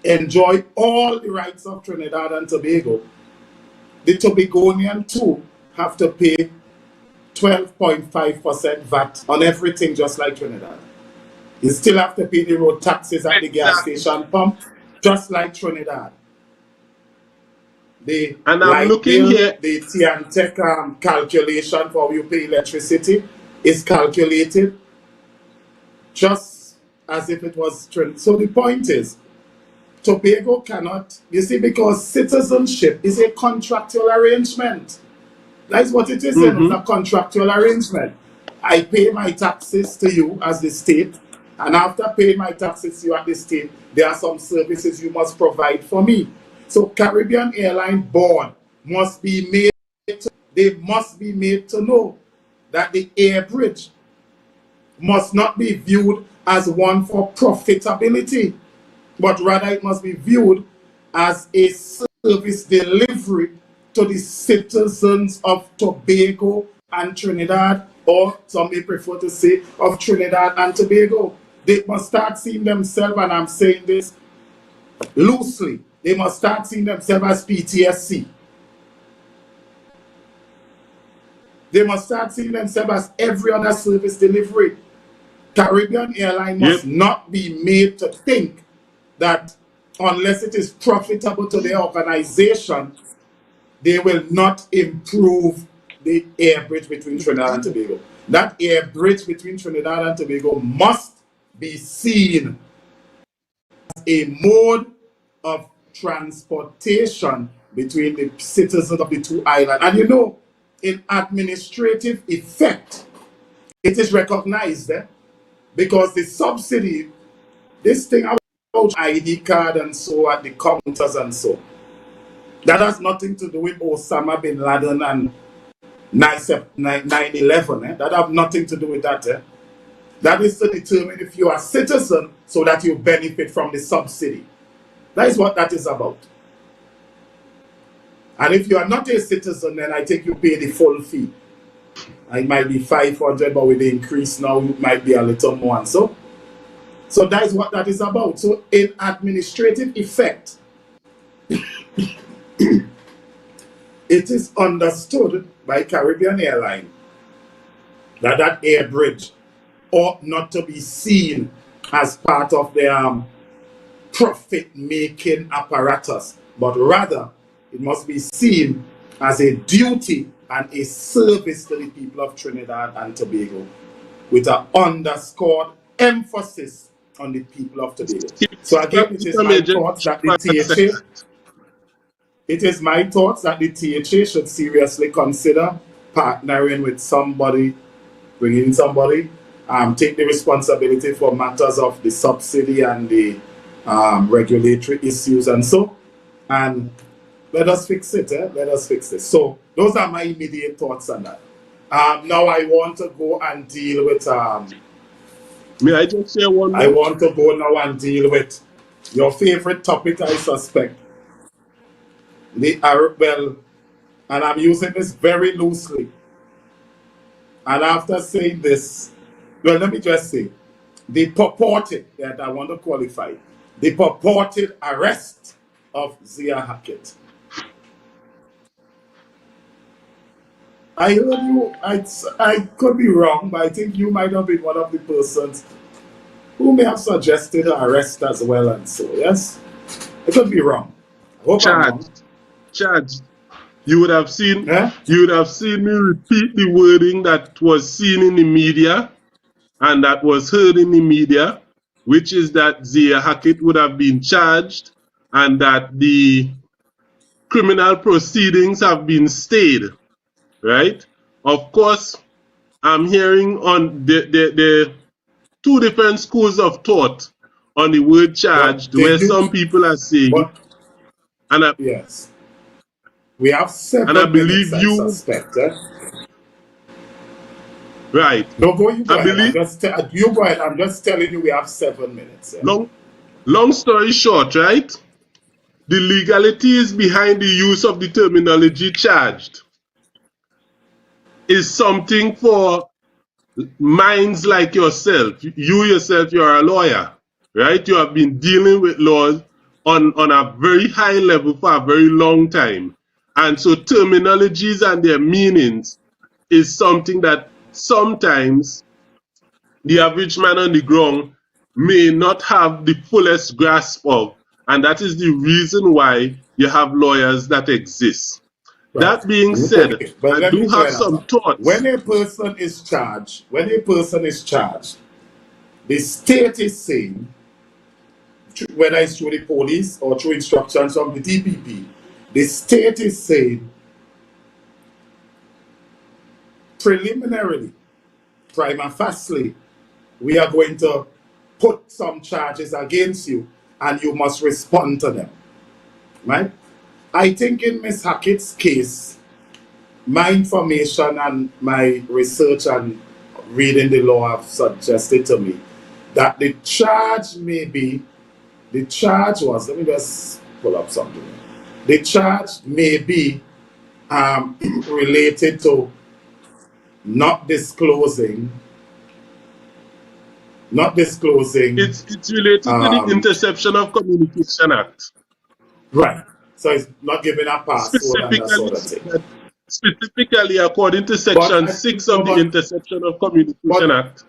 enjoy all the rights of Trinidad and Tobago. The Tobagonian too have to pay 12.5% VAT on everything, just like Trinidad. You still have to pay the road taxes at the gas station pump, just like Trinidad. And I'm looking here. The Tiantec calculation for how you pay electricity is calculated just as if it was Trinidad. So the point is, Tobago cannot, you see, because citizenship is a contractual arrangement. That's what it is, it's a contractual arrangement. I pay my taxes to you as the state, and after paying my taxes to you at the state, there are some services you must provide for me. So Caribbean Airline Board must be made to know that the air bridge must not be viewed as one for profitability, but rather it must be viewed as a service delivery to the citizens of Tobago and Trinidad, or some may prefer to say of Trinidad and Tobago. They must start seeing themselves, and I'm saying this loosely, they must start seeing themselves as PTSC. They must start seeing themselves as every other service delivery. Caribbean Airline must not be made to think that unless it is profitable to the organization, they will not improve the air bridge between Trinidad and Tobago. That air bridge between Trinidad and Tobago must be seen as a mode of transportation between the citizens of the two islands. And you know, in administrative effect, it is recognized because the subsidy, this thing about ID card and so at the counters and so, that has nothing to do with Osama bin Laden and 9/11. That have nothing to do with that. That is to determine if you are a citizen so that you benefit from the subsidy. That is what that is about. And if you are not a citizen, then I think you pay the full fee. It might be 500, but with the increase now, it might be a little more. And so that is what that is about. So in administrative effect, it is understood by Caribbean Airline that that air bridge ought not to be seen as part of their profit-making apparatus, but rather it must be seen as a duty and a service to the people of Trinidad and Tobago, with an underscored emphasis on the people of Tobago. So again, it is my thoughts that the THA, it is my thoughts that the THA should seriously consider partnering with somebody, bringing somebody, take the responsibility for matters of the subsidy and the regulatory issues and so, and let us fix it. Let us fix it. So those are my immediate thoughts on that. Now I want to go and deal with. May I just say one more? I want to go now and deal with your favorite topic, I suspect. The Arab, well, and I'm using this very loosely. And after saying this, well, let me just say, the purported, that I want to qualify, the purported arrest of Zia Hackett. I heard you, I could be wrong, but I think you might have been one of the persons who may have suggested her arrest as well, and so, yes? I could be wrong. I hope I'm wrong. Charged. You would have seen you would have seen me repeat the wording that was seen in the media and that was heard in the media, which is that Zia Hackett would have been charged and that the criminal proceedings have been stayed, right? Of course, I'm hearing on the two different schools of thought on the word charged, where some people are saying, yes, we have 7 and I believe minutes, you I suspect. Right. No, go, you go I ahead. believe You go ahead. I'm just telling you we have 7 minutes. Long story short, right? The legalities behind the use of the terminology charged is something for minds like yourself. You yourself, you're a lawyer, right? You have been dealing with laws on a very high level for a very long time. And so terminologies and their meanings is something that sometimes the average man on the ground may not have the fullest grasp of. And that is the reason why you have lawyers that exist. Right. That being said, I do have some thoughts. When a person is charged, the state is saying, whether it's through the police or through instructions from the DPP, the state is saying preliminarily, prima facie, we are going to put some charges against you and you must respond to them, right? I think in Ms. Hackett's case, my information and my research and reading the law have suggested to me that the charge was, let me just pull up something. The charge may be related to not disclosing. It's related to the Interception of Communication Act. Right. So it's not giving a password and that sort of thing. Specifically, according to Section 6 of the Interception of Communication Act.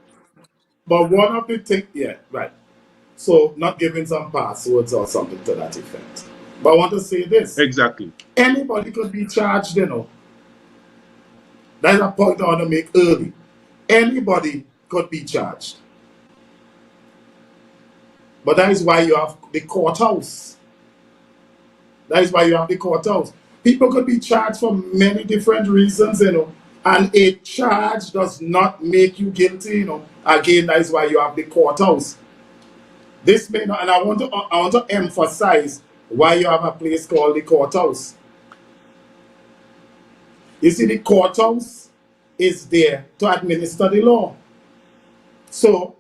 But one of the things, yeah, right. So not giving some passwords or something to that effect. But I want to say this. Exactly. Anybody could be charged, you know. That's a point I want to make early. Anybody could be charged. But that is why you have the courthouse. That is why you have the courthouse. People could be charged for many different reasons, you know. And a charge does not make you guilty, you know. Again, that is why you have the courthouse. This may not, and I want to emphasize why you have a place called the courthouse. You see, the courthouse is there to administer the law. So,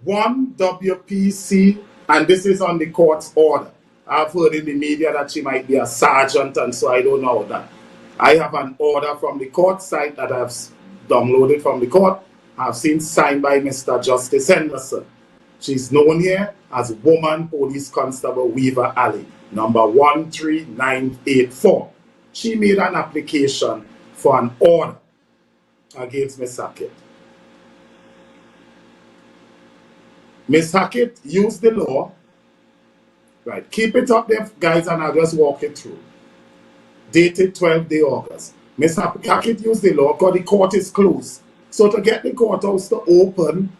1 WPC, and this is on the court's order. I've heard in the media that she might be a sergeant, and so I don't know that. I have an order from the court site that I've downloaded from the court. I've seen signed by Mr. Justice Henderson. She's known here as Woman Police Constable Weaver Alley, number 13984. She made an application for an order against Ms. Hackett. Ms. Hackett used the law. Right, keep it up there, guys, and I'll just walk it through. Dated 12th August. Ms. Hackett used the law because the court is closed. So to get the courthouse to open,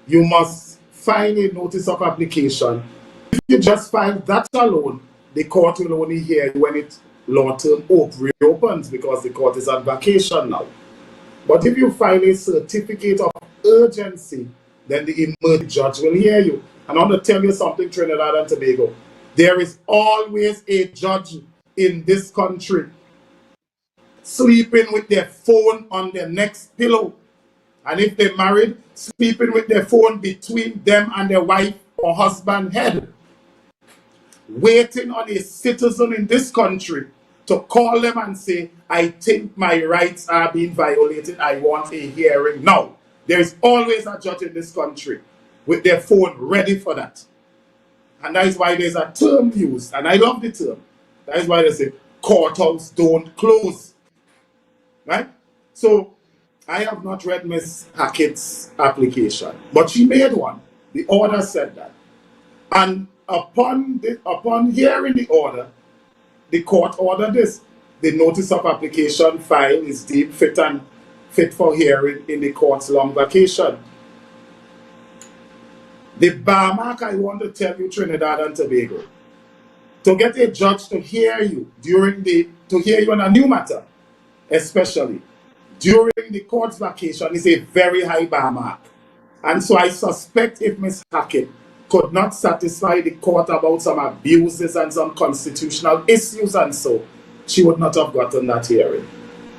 you must file a notice of application. If you just file that alone, the court will only hear you when its law term reopens because the court is on vacation now. But if you file a certificate of urgency, then the emergency judge will hear you. And I want to tell you something, Trinidad and Tobago. There is always a judge in this country sleeping with their phone on their next pillow. And if they're married, sleeping with their phone between them and their wife or husband head. Waiting on a citizen in this country to call them and say, I think my rights are being violated. I want a hearing now. There is always a judge in this country with their phone ready for that. And that is why there's a term used, and I love the term. That is why they say, courthouse don't close. Right? So, I have not read Ms. Hackett's application, but she made one. The order said that. And upon hearing the order, the court ordered this. The notice of application file is deemed fit for hearing in the court's long vacation. The bar mark I want to tell you, Trinidad and Tobago, to get a judge to hear you on a new matter, especially during the court's vacation, is a very high bar mark. And so I suspect if Ms. Hackett could not satisfy the court about some abuses and some constitutional issues and so, she would not have gotten that hearing.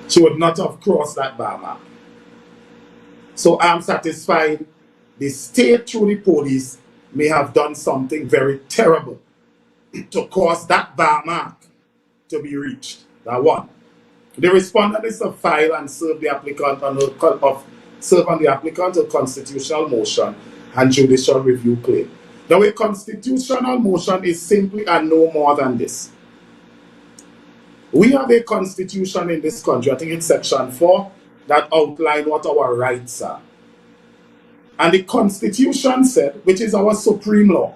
She would not have crossed that bar mark. So I'm satisfied the state through the police may have done something very terrible to cause that bar mark to be reached. That one. The respondent is to file and serve the applicant on the applicant a constitutional motion and judicial review claim. Now, a constitutional motion is simply and no more than this. We have a constitution in this country, I think it's section 4, that outline what our rights are. And the constitution said, which is our supreme law,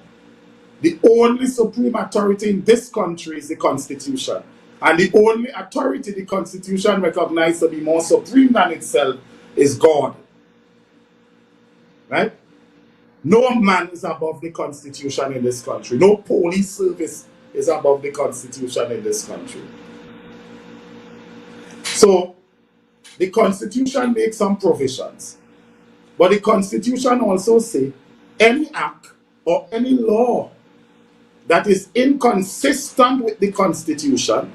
the only supreme authority in this country is the constitution. And the only authority the constitution recognized to be more supreme than itself is God. Right? No man is above the constitution in this country. No police service is above the constitution in this country. So the Constitution makes some provisions, but the Constitution also says any act or any law that is inconsistent with the Constitution,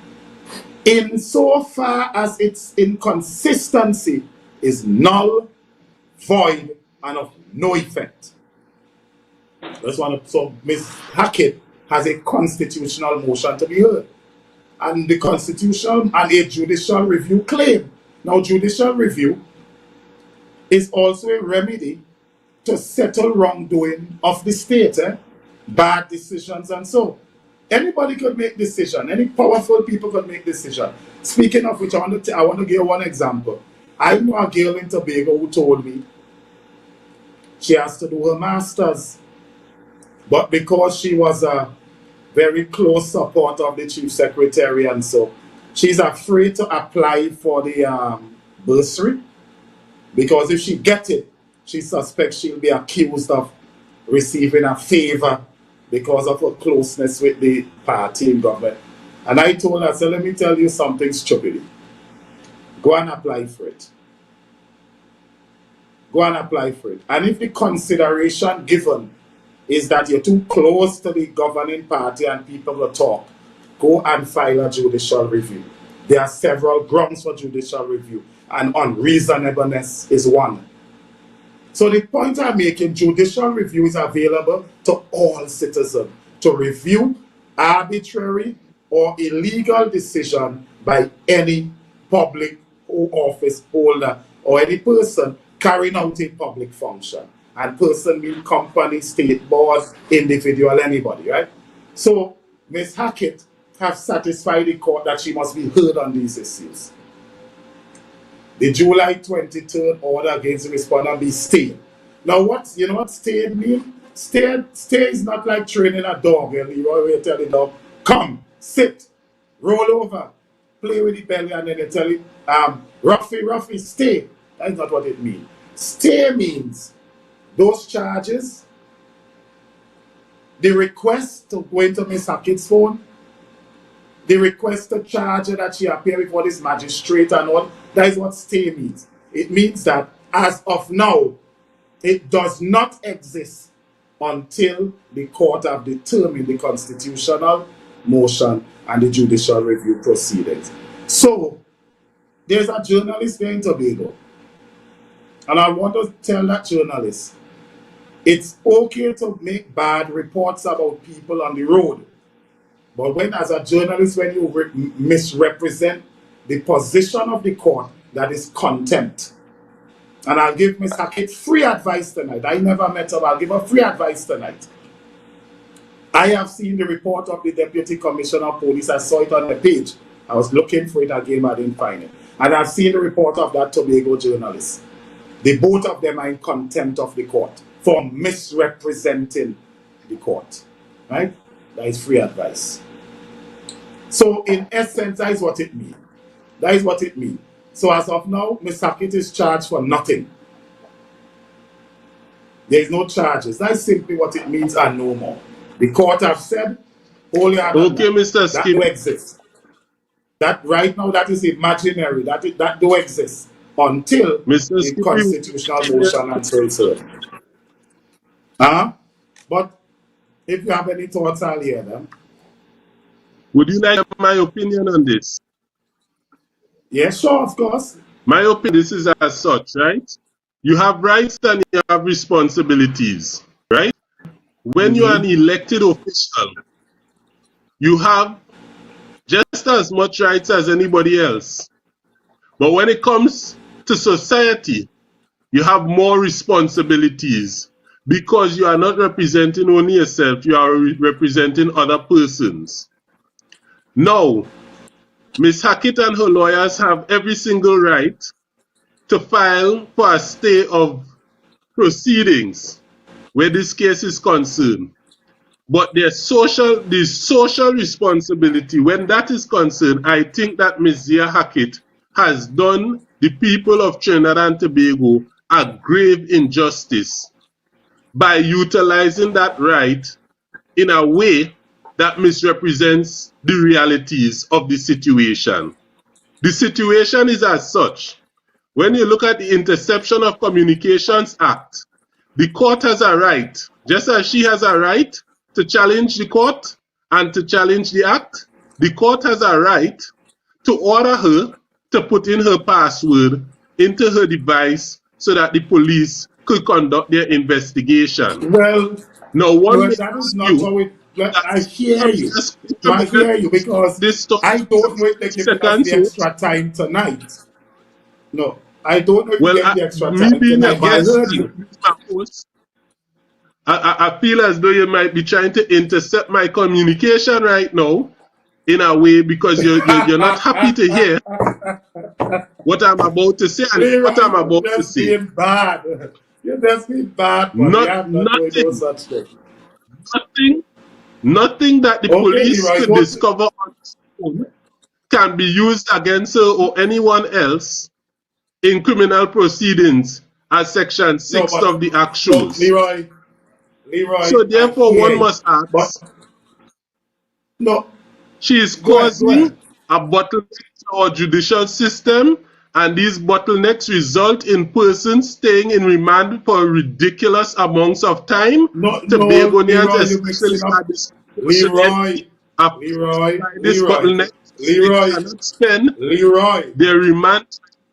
insofar as its inconsistency is null, void, and of no effect. So Ms. Hackett has a constitutional motion to be heard. And the Constitution and a judicial review claim. Now, judicial review is also a remedy to settle wrongdoing of the state, bad decisions and so. Anybody could make decision. Any powerful people could make decision. Speaking of which, I want to give one example. I know a girl in Tobago who told me she has to do her master's, but because she was a very close supporter of the chief secretary and so, she's afraid to apply for the bursary, because if she gets it, she suspects she'll be accused of receiving a favor because of her closeness with the party in government. And I told her, so let me tell you something stupidly. Go and apply for it. Go and apply for it. And if the consideration given is that you're too close to the governing party and people will talk, go and file a judicial review. There are several grounds for judicial review, and unreasonableness is one. So the point I'm making, judicial review is available to all citizens to review arbitrary or illegal decision by any public office holder or any person carrying out a public function. And person mean company, state, board, individual, anybody, right? So Ms. Hackett have satisfied the court that she must be heard on these issues. The July 23rd order against the respondent be stayed. Now, you know what stayed mean? Stay is not like training a dog. You always tell the dog, come, sit, roll over, play with the belly, and then you tell it, Ruffy, stay. That's not what it means. Stay means those charges, the request to go into Ms. Hackett's phone, the request to charge her that she appear before this magistrate and all, that is what stay means. It means that as of now, it does not exist until the court have determined the constitutional motion and the judicial review proceedings. So, there's a journalist there in Tobago, and I want to tell that journalist, it's okay to make bad reports about people on the road. But when, as a journalist, when you misrepresent the position of the court, that is contempt. And I'll give Ms. Hackett free advice tonight. I never met her, I'll give her free advice tonight. I have seen the report of the Deputy Commissioner of Police. I saw it on the page. I was looking for it again, I didn't find it. And I've seen the report of that Tobago journalist. The both of them are in contempt of the court for misrepresenting the court. Right? That is free advice. So in essence, that is what it means. That is what it means. So as of now, Ms. Hackett is charged for nothing. There is no charges. That is simply what it means and no more. The court have said, holy okay, Mr. that do exist. That right now, that is imaginary. That do exist until the constitutional motion and so it's heard. But if you have any thoughts, I'll hear them. Would you like my opinion on this? Yes, sure, of course. My opinion, this is as such, right? You have rights and you have responsibilities, right? When you are an elected official, you have just as much rights as anybody else. But when it comes to society, you have more responsibilities because you are not representing only yourself, you are representing other persons. Now, Ms. Hackett and her lawyers have every single right to file for a stay of proceedings where this case is concerned. But the social responsibility, when that is concerned, I think that Ms. Zia Hackett has done the people of Trinidad and Tobago a grave injustice by utilizing that right in a way that misrepresents the realities of the situation. The situation is as such. When you look at the Interception of Communications Act, the court has a right, just as she has a right to challenge the court and to challenge the act, the court has a right to order her to put in her password into her device so that the police could conduct their investigation. Well, Now, one may that is ask not you, how it. I hear you. no, I hear you because this I don't know if they're giving us the seconds. extra time tonight. No, I don't know if Well, we get the extra me time being a tonight, but I guest, heard you. I feel as though you might be trying to intercept my communication right now in a way because you're not happy to hear what I'm about to say and Leroy, what I'm about you're to just say. being bad. You're just being bad, buddy. I'm not doing no such thing. Nothing that the police Leroy, could discover on its own can be used against her or anyone else in criminal proceedings as Section 6 of the Act shows. Leroy, so therefore one must ask, but no, she is causing a bottleneck to our judicial system, and these bottlenecks result in persons staying in remand for ridiculous amounts of time. Tobagonians especially are disproportionately affected by this bottleneck. They cannot spend their remand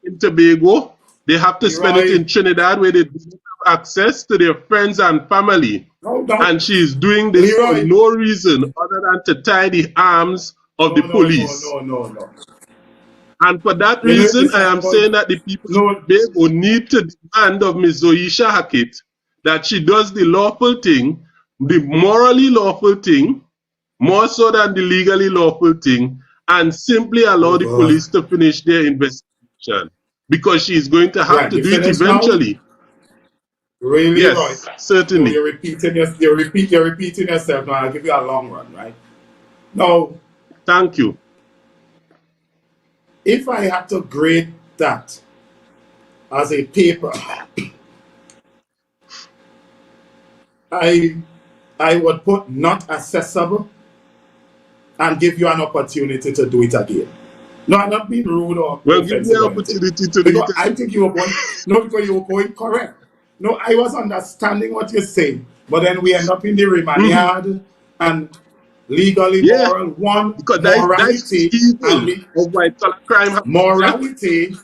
in Tobago. They have to spend it in Trinidad where they don't have access to their friends and family. And she is doing this for no reason other than to tie the arms of the police. No. And for that reason, I am saying that the people of Tobago need to demand of Ms. Zoisha Hackett that she does the lawful thing, the morally lawful thing, more so than the legally lawful thing, and simply allow the police to finish their investigation. Because she is going to have to do it eventually. Now? Really, yes, certainly. So you're repeating yourself now. I'll give you a long run, right? Now, thank you. If I had to grade that as a paper, I would put not accessible and give you an opportunity to do it again. No, I'm not being rude or well, give me an opportunity to do it. I think you were going, because you were going correct. No, I was understanding what you're saying, but then we end up in the remand yard and legally moral one because morality and of white collar crime. Morality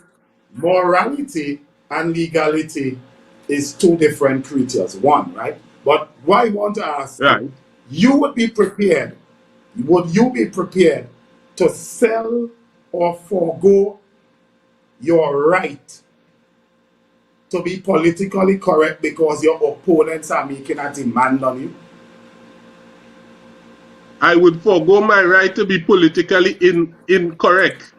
and legality is two different creatures. One, right? But what I want to ask you would be prepared? Would you be prepared to sell or forego your right to be politically correct because your opponents are making a demand on you? I would forego my right to be politically incorrect.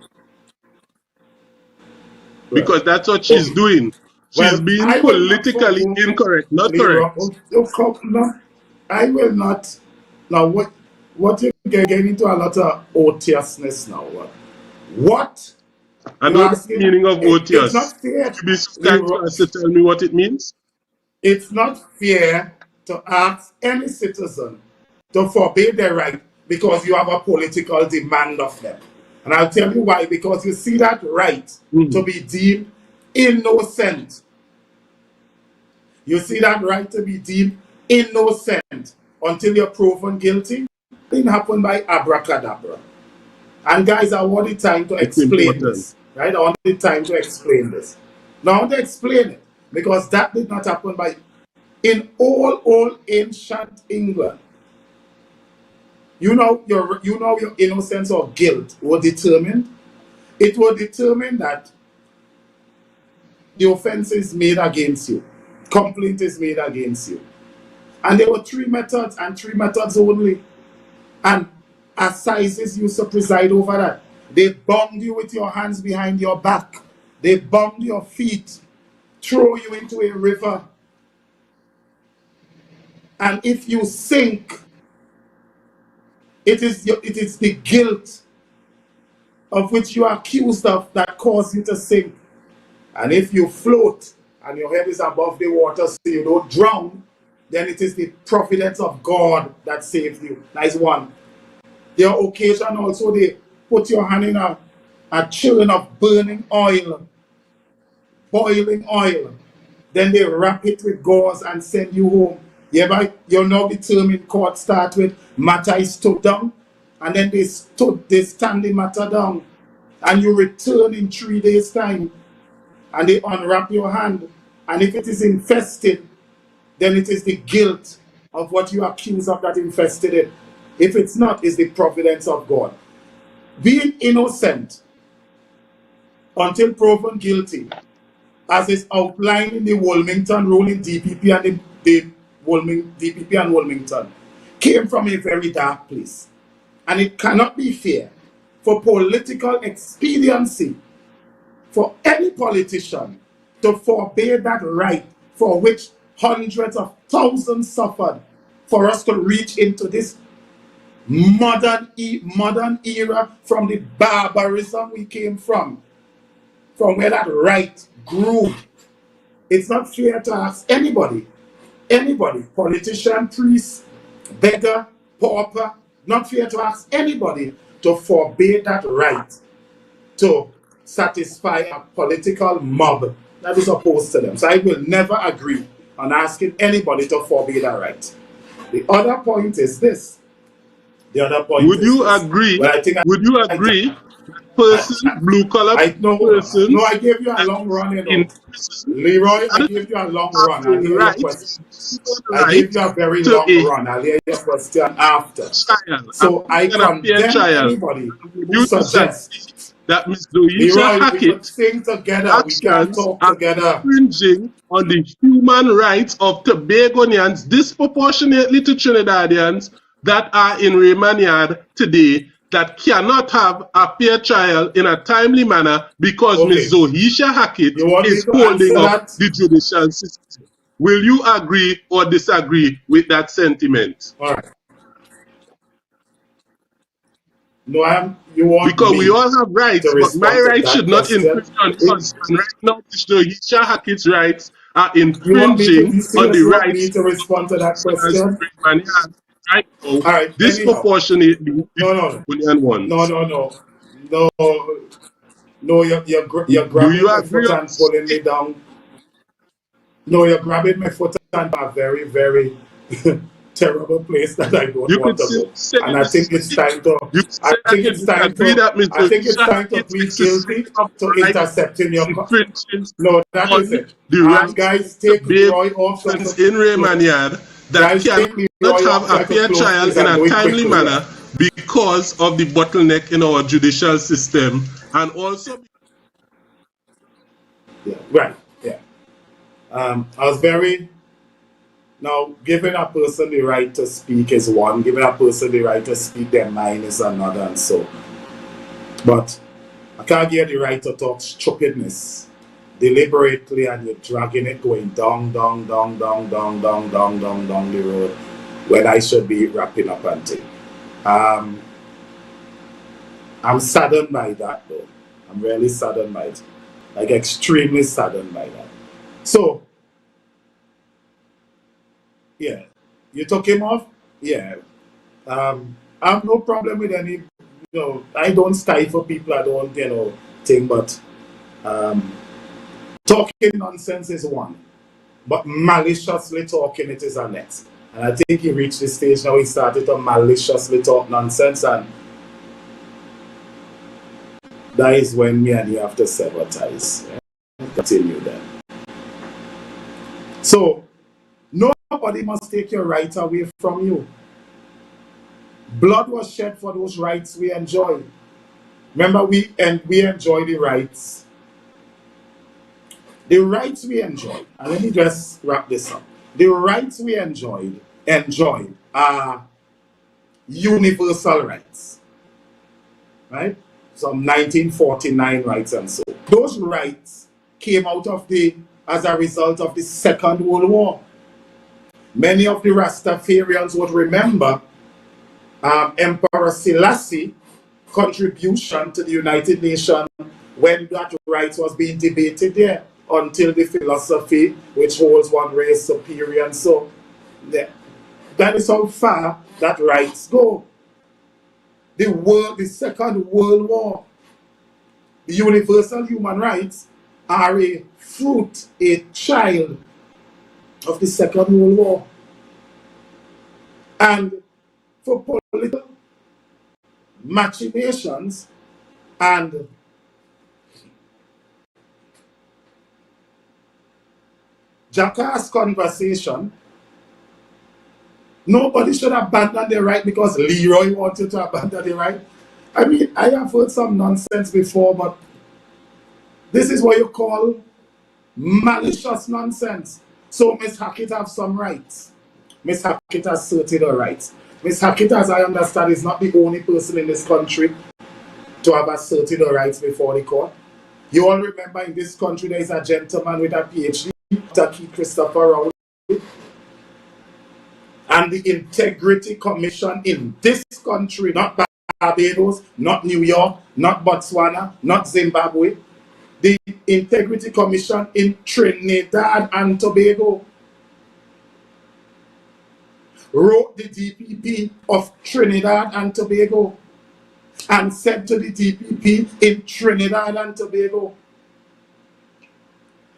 Because that's what she's doing. She's being politically incorrect, not correct. I will not. Now, what you're getting into a lot of odiousness now. What? I know the meaning of odious. It's not fair. You be so kind as to tell me what it means? It's not fair to ask any citizen to forbid their right because you have a political demand of them. And I'll tell you why. Because you see that right to be deemed innocent. You see that right to be deemed innocent until you're proven guilty. It didn't happen by abracadabra. And guys, I want the time to explain this. Right? I want the time to explain this. Now I want to explain it. Because that did not happen by... In all ancient England, you know your innocence or guilt was determined. It was determined that the offense is made against you. Complaint is made against you. And there were three methods and three methods only. And assizes used to preside over that. They bound you with your hands behind your back. They bound your feet, throw you into a river. And if you sink, it is the guilt of which you are accused of that caused you to sink. And if you float and your head is above the water so you don't drown, then it is the providence of God that saved you. That is one. There are occasions also they put your hand in a churn of burning oil, boiling oil. Then they wrap it with gauze and send you home. You know the term in court start with matter is stood down, and then they stand the matter down, and you return in 3 days' time, and they unwrap your hand, and if it is infested, then it is the guilt of what you accuse of that infested it. If it's not, it's the providence of God. Being innocent until proven guilty, as is outlined in the Wilmington rule in DPP and DPP and Wilmington, came from a very dark place. And it cannot be fair for political expediency for any politician to forbade that right for which hundreds of thousands suffered, for us to reach into this modern era from the barbarism we came from where that right grew. It's not fair to ask anybody, politician, priest, beggar, pauper, not fair to ask anybody to forbade that right to satisfy a political mob that is opposed to them. So I will never agree on asking anybody to forbade that right. The other point is this. Would you agree? Would you agree? Blue collar persons. No, I gave you a long run, you know. Leroy, I gave you a long run. I'll hear your question. I gave you a very long run. I'll hear your question after. So I condemn anybody who suggests that Ms. Louisa Hackett sing together. We can talk together. Infringing on the human rights of Tobagonians disproportionately to Trinidadians that are in remand yard today, that cannot have a fair trial in a timely manner because Ms. Zohisha Hackett is holding up the judicial system. Will you agree or disagree with that sentiment? All right. No, because we all have rights, but my rights should not infringe on us. And right now, Ms. Zohisha Hackett's rights are infringing on the rights to respond to that question. Right now, all right, disproportionately. No, you're grabbing my foot and pulling me down. No, you're grabbing my foot and a very, very terrible place that I don't want to go. And I think it's time to. I think it's time to plead guilty to intercepting your. No, that is it. Guys, take Roy off in remand yard that cannot have a fair trial in a timely manner because of the bottleneck in our judicial system, and also. Yeah, right. Yeah. I was very. Now, giving a person the right to speak is one, giving a person the right to speak their mind is another, and so. But I can't give the right to talk stupidness deliberately, and you're dragging it going down the road when I should be wrapping up and thing. I'm saddened by that, though. I'm really saddened by it. Like, extremely saddened by that. So, yeah, you took him off? Yeah. I have no problem with any, I don't stifle people, I don't, thing, but talking nonsense is one, but maliciously talking it is a next. And I think he reached the stage now he started to maliciously talk nonsense, and that is when me and you have to sever ties. Continue then. So, nobody must take your right away from you. Blood was shed for those rights we enjoy. Remember, we enjoy the rights. The rights we enjoy, and let me just wrap this up. The rights we enjoy are universal rights. Right? Some 1949 rights and so. Those rights came out of as a result of the Second World War. Many of the Rastafarians would remember Emperor Selassie contribution to the United Nations when that right was being debated there, until the philosophy which holds one race superior, and so that is how far that rights go. The Second World War, The universal human rights are a fruit, a child of the Second World War. And for political machinations and jackass conversation, nobody should abandon their right because Leroy wanted to abandon their right. I mean, I have heard some nonsense before, but this is what you call malicious nonsense. So Miss Hackett have some rights. Miss Hackett has asserted her rights. Miss Hackett, as I understand, is not the only person in this country to have asserted her rights before the court. You all remember in this country there is a gentleman with a PhD, Dr. Keith Christopher Rowley, and the Integrity Commission in this country, not Barbados, not New York, not Botswana, not Zimbabwe, the Integrity Commission in Trinidad and Tobago wrote the DPP of Trinidad and Tobago and said to the DPP in Trinidad and Tobago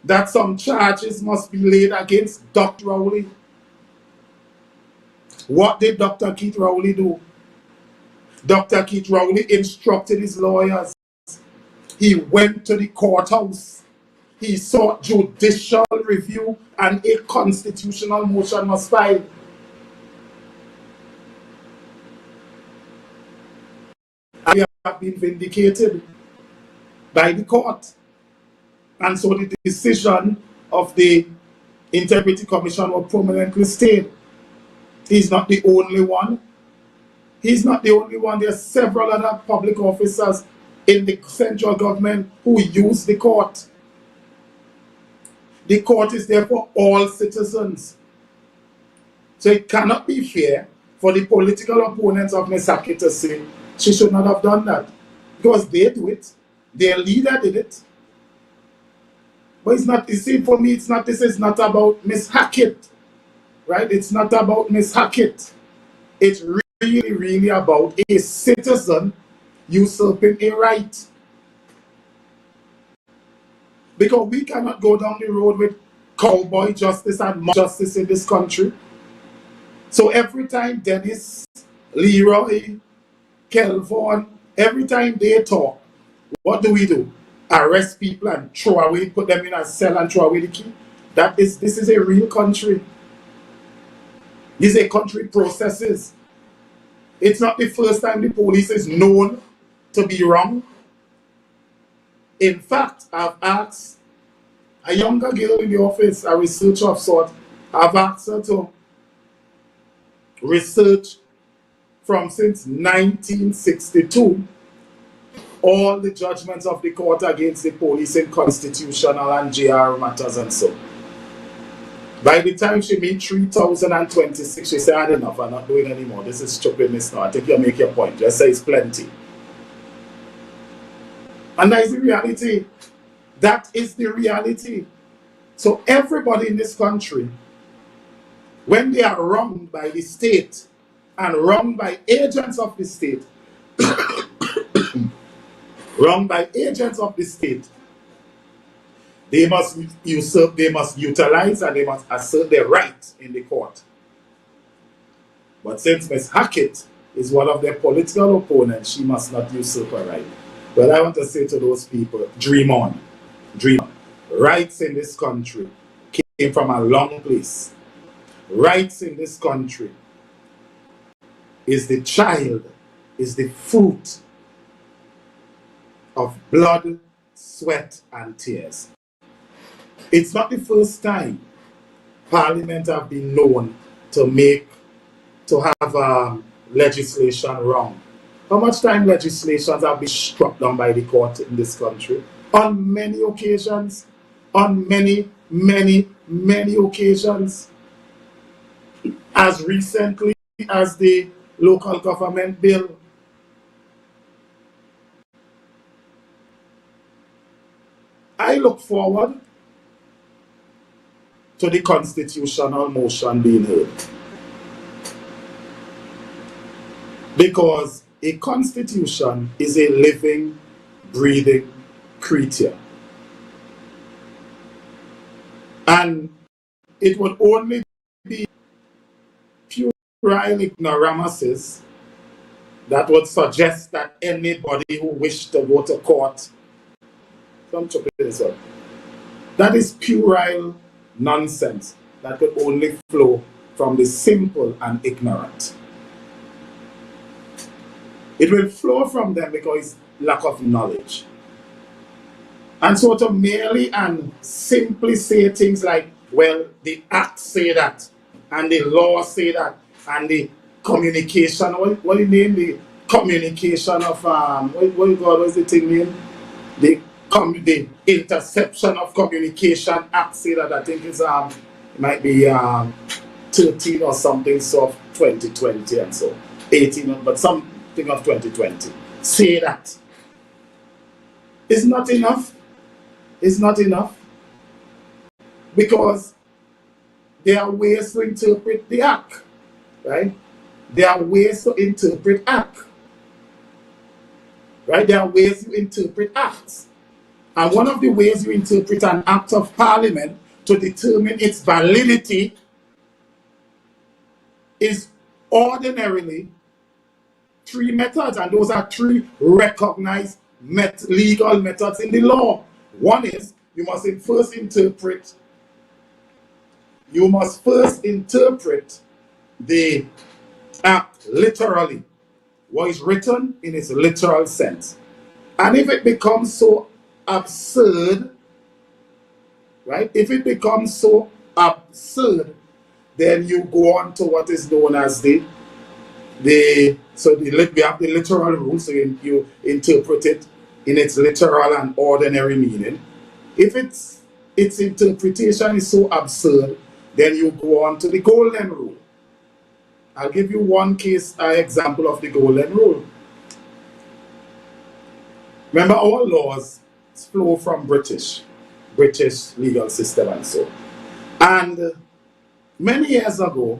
that some charges must be laid against Dr. Rowley. What did Dr. Keith Rowley do? Dr. Keith Rowley instructed his lawyers. He went to the courthouse. He sought judicial review and a constitutional motion was filed. And we have been vindicated by the court. And so the decision of the Integrity Commission was permanently stayed. He's not the only one. He's not the only one. There are several other public officers in the central government who use the court. The court is there for all citizens. So it cannot be fair for the political opponents of Ms. Hackett to say she should not have done that. Because they do it. Their leader did it. But it's not, you see, for me, it's not, this is not about Ms. Hackett. Right? It's not about Ms. Hackett. It's really about a citizen usurping a right. Because we cannot go down the road with cowboy justice and mob justice in this country. So every time Dennis, Leroy, Kelvon, every time they talk, what do? Arrest people and throw away, put them in a cell and throw away the key. This is a real country. This is a country processes. It's not the first time the police is known to be wrong. In fact, I've asked a younger girl in the office, a researcher of sort, I've asked her to research from since 1962 all the judgments of the court against the police in constitutional and JR matters and so. By the time she made 3026, she said, I had enough, I'm not doing anymore. This is stupidness now. I think you make your point. Just say it's plenty. And that is the reality. That is the reality. So everybody in this country, when they are wronged by the state and wronged by agents of the state, wronged by agents of the state, they must usurp, they must utilize, and they must assert their right in the court. But since Ms. Hackett is one of their political opponents, she must not usurp her right. But I want to say to those people, dream on. Dream on. Rights in this country came from a long place. Rights in this country is the child, is the fruit of blood, sweat, and tears. It's not the first time Parliament have been known to have legislation wrong. How much time legislations have been struck down by the court in this country? On many occasions. On many occasions. As recently as the local government bill. I look forward to the constitutional motion being heard. Because a constitution is a living, breathing creature. And it would only be puerile ignoramuses that would suggest that anybody who wished to go to court, that is puerile nonsense that could only flow from the simple and ignorant. It will flow from them because lack of knowledge. And so to merely and simply say things like, well, the acts say that, and the law say that, and the communication, what do you name the communication of, what is the thing name? The interception of communication act say that. I think it's, it might be 13 or something, so of 2020 and so, 18, but something of 2020. Say that. It's not enough. It's not enough, because there are ways to interpret the act, right? There are ways to interpret act, right? There are ways to interpret acts. And one of the ways you interpret an act of parliament to determine its validity is ordinarily 3 methods, and those are 3 recognized legal methods in the law. One is, you must first interpret the act literally, what is written in its literal sense. And if it becomes so absurd, right? If it becomes so absurd, then you go on to what is known as we have the literal rule, so you interpret it in its literal and ordinary meaning. If its interpretation is so absurd, then you go on to the golden rule. I'll give you one example of the golden rule. Remember, our laws flow from British legal system and so. And many years ago,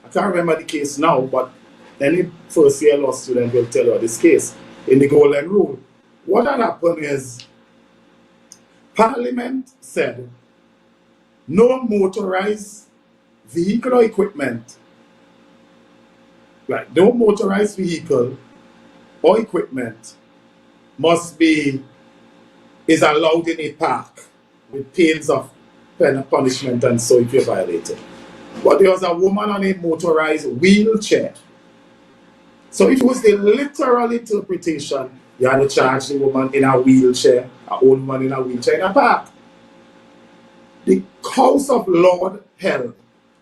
I can't remember the case now, but any first year law student will tell you this case in the golden rule. What had happened is, Parliament said no motorized vehicle or equipment, right? No motorized vehicle or equipment is allowed in a park with pains of punishment and so if you violate it. But there was a woman on a motorized wheelchair. So if it was the literal interpretation, you had to charge the woman in a wheelchair, an old woman in a wheelchair in a park. The House of Lords held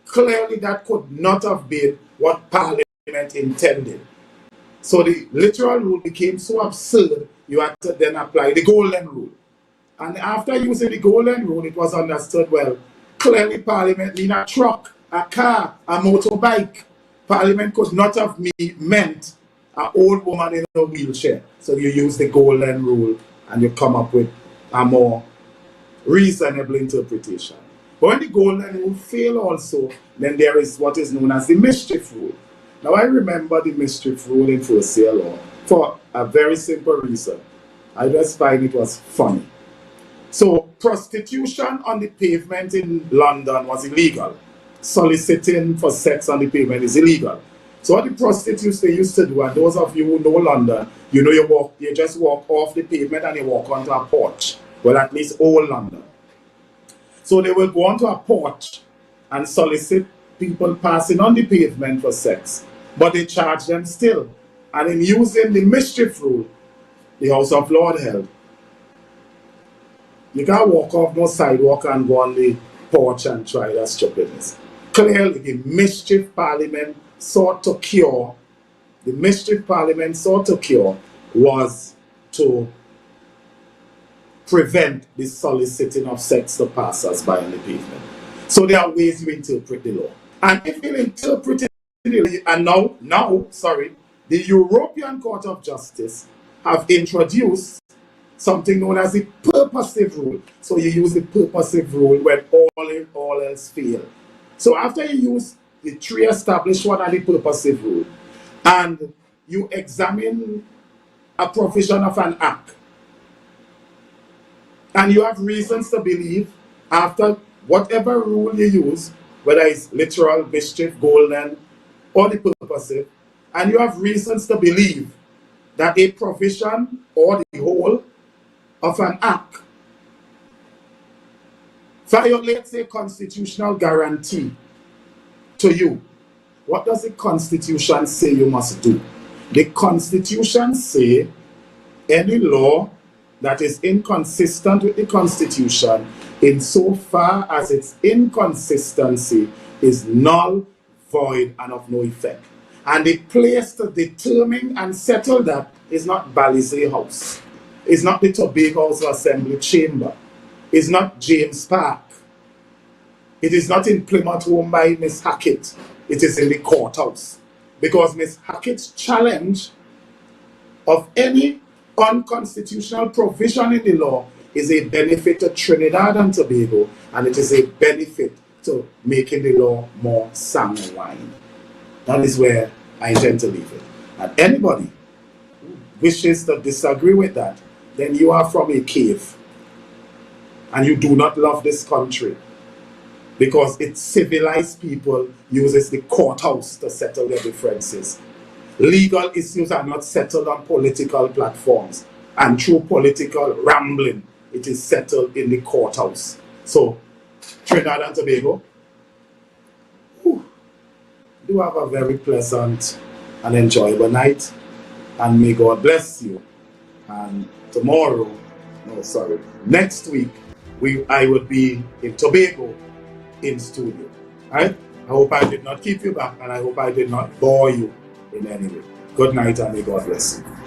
clearly that could not have been what Parliament intended. So the literal rule became so absurd, you had to then apply the golden rule. And after using the golden rule, it was understood, well, clearly Parliament mean a truck, a car, a motorbike. Parliament could not have meant an old woman in a wheelchair. So you use the golden rule and you come up with a more reasonable interpretation. But when the golden rule fails also, then there is what is known as the mischief rule. Now I remember the mischief rule in first year law for a very simple reason. I just find it was funny. So prostitution on the pavement in London was illegal. Soliciting for sex on the pavement is illegal. So what the prostitutes they used to do, and those of you who know London, you know you just walk off the pavement and you walk onto a porch. Well, at least old London. So they will go onto a porch and solicit people passing on the pavement for sex. But they charge them still. And in using the mischief rule, the House of Lords held, you can't walk off no sidewalk and go on the porch and try that stupidness. Clearly, the mischief Parliament sought to cure was to prevent the soliciting of sex to passers-by on the pavement. So there are ways you interpret the law. And if you interpret it, and now, the European Court of Justice have introduced something known as the purposive rule. So you use the purposive rule when all else fail. So after you use the 3 established one and the purposive rule, and you examine a provision of an act, And you have reasons to believe, after whatever rule you use, whether it's literal, mischief, golden, or the purposive, and you have reasons to believe that a provision or the whole of an act violates a constitutional guarantee to you. What does the Constitution say you must do? The Constitution say any law that is inconsistent with the Constitution, insofar as its inconsistency is null, void, and of no effect. And the place to determine and settle that is not Balisay House. It's not the Tobago House Assembly Chamber. It's not James Park. It is not in Plymouth home by Miss Hackett. It is in the courthouse. Because Miss Hackett's challenge of any unconstitutional provision in the law is a benefit to Trinidad and Tobago, and it is a benefit to making the law more sanguine. That is where I intend to leave it. And anybody who wishes to disagree with that, then you are from a cave. And you do not love this country. Because its civilized people uses the courthouse to settle their differences. Legal issues are not settled on political platforms. And through political rambling, it is settled in the courthouse. So, Trinidad and Tobago, do have a very pleasant and enjoyable night. And may God bless you. And next week, I will be in Tobago in studio. Right? I hope I did not keep you back, and I hope I did not bore you in any way. Good night, and may God bless you.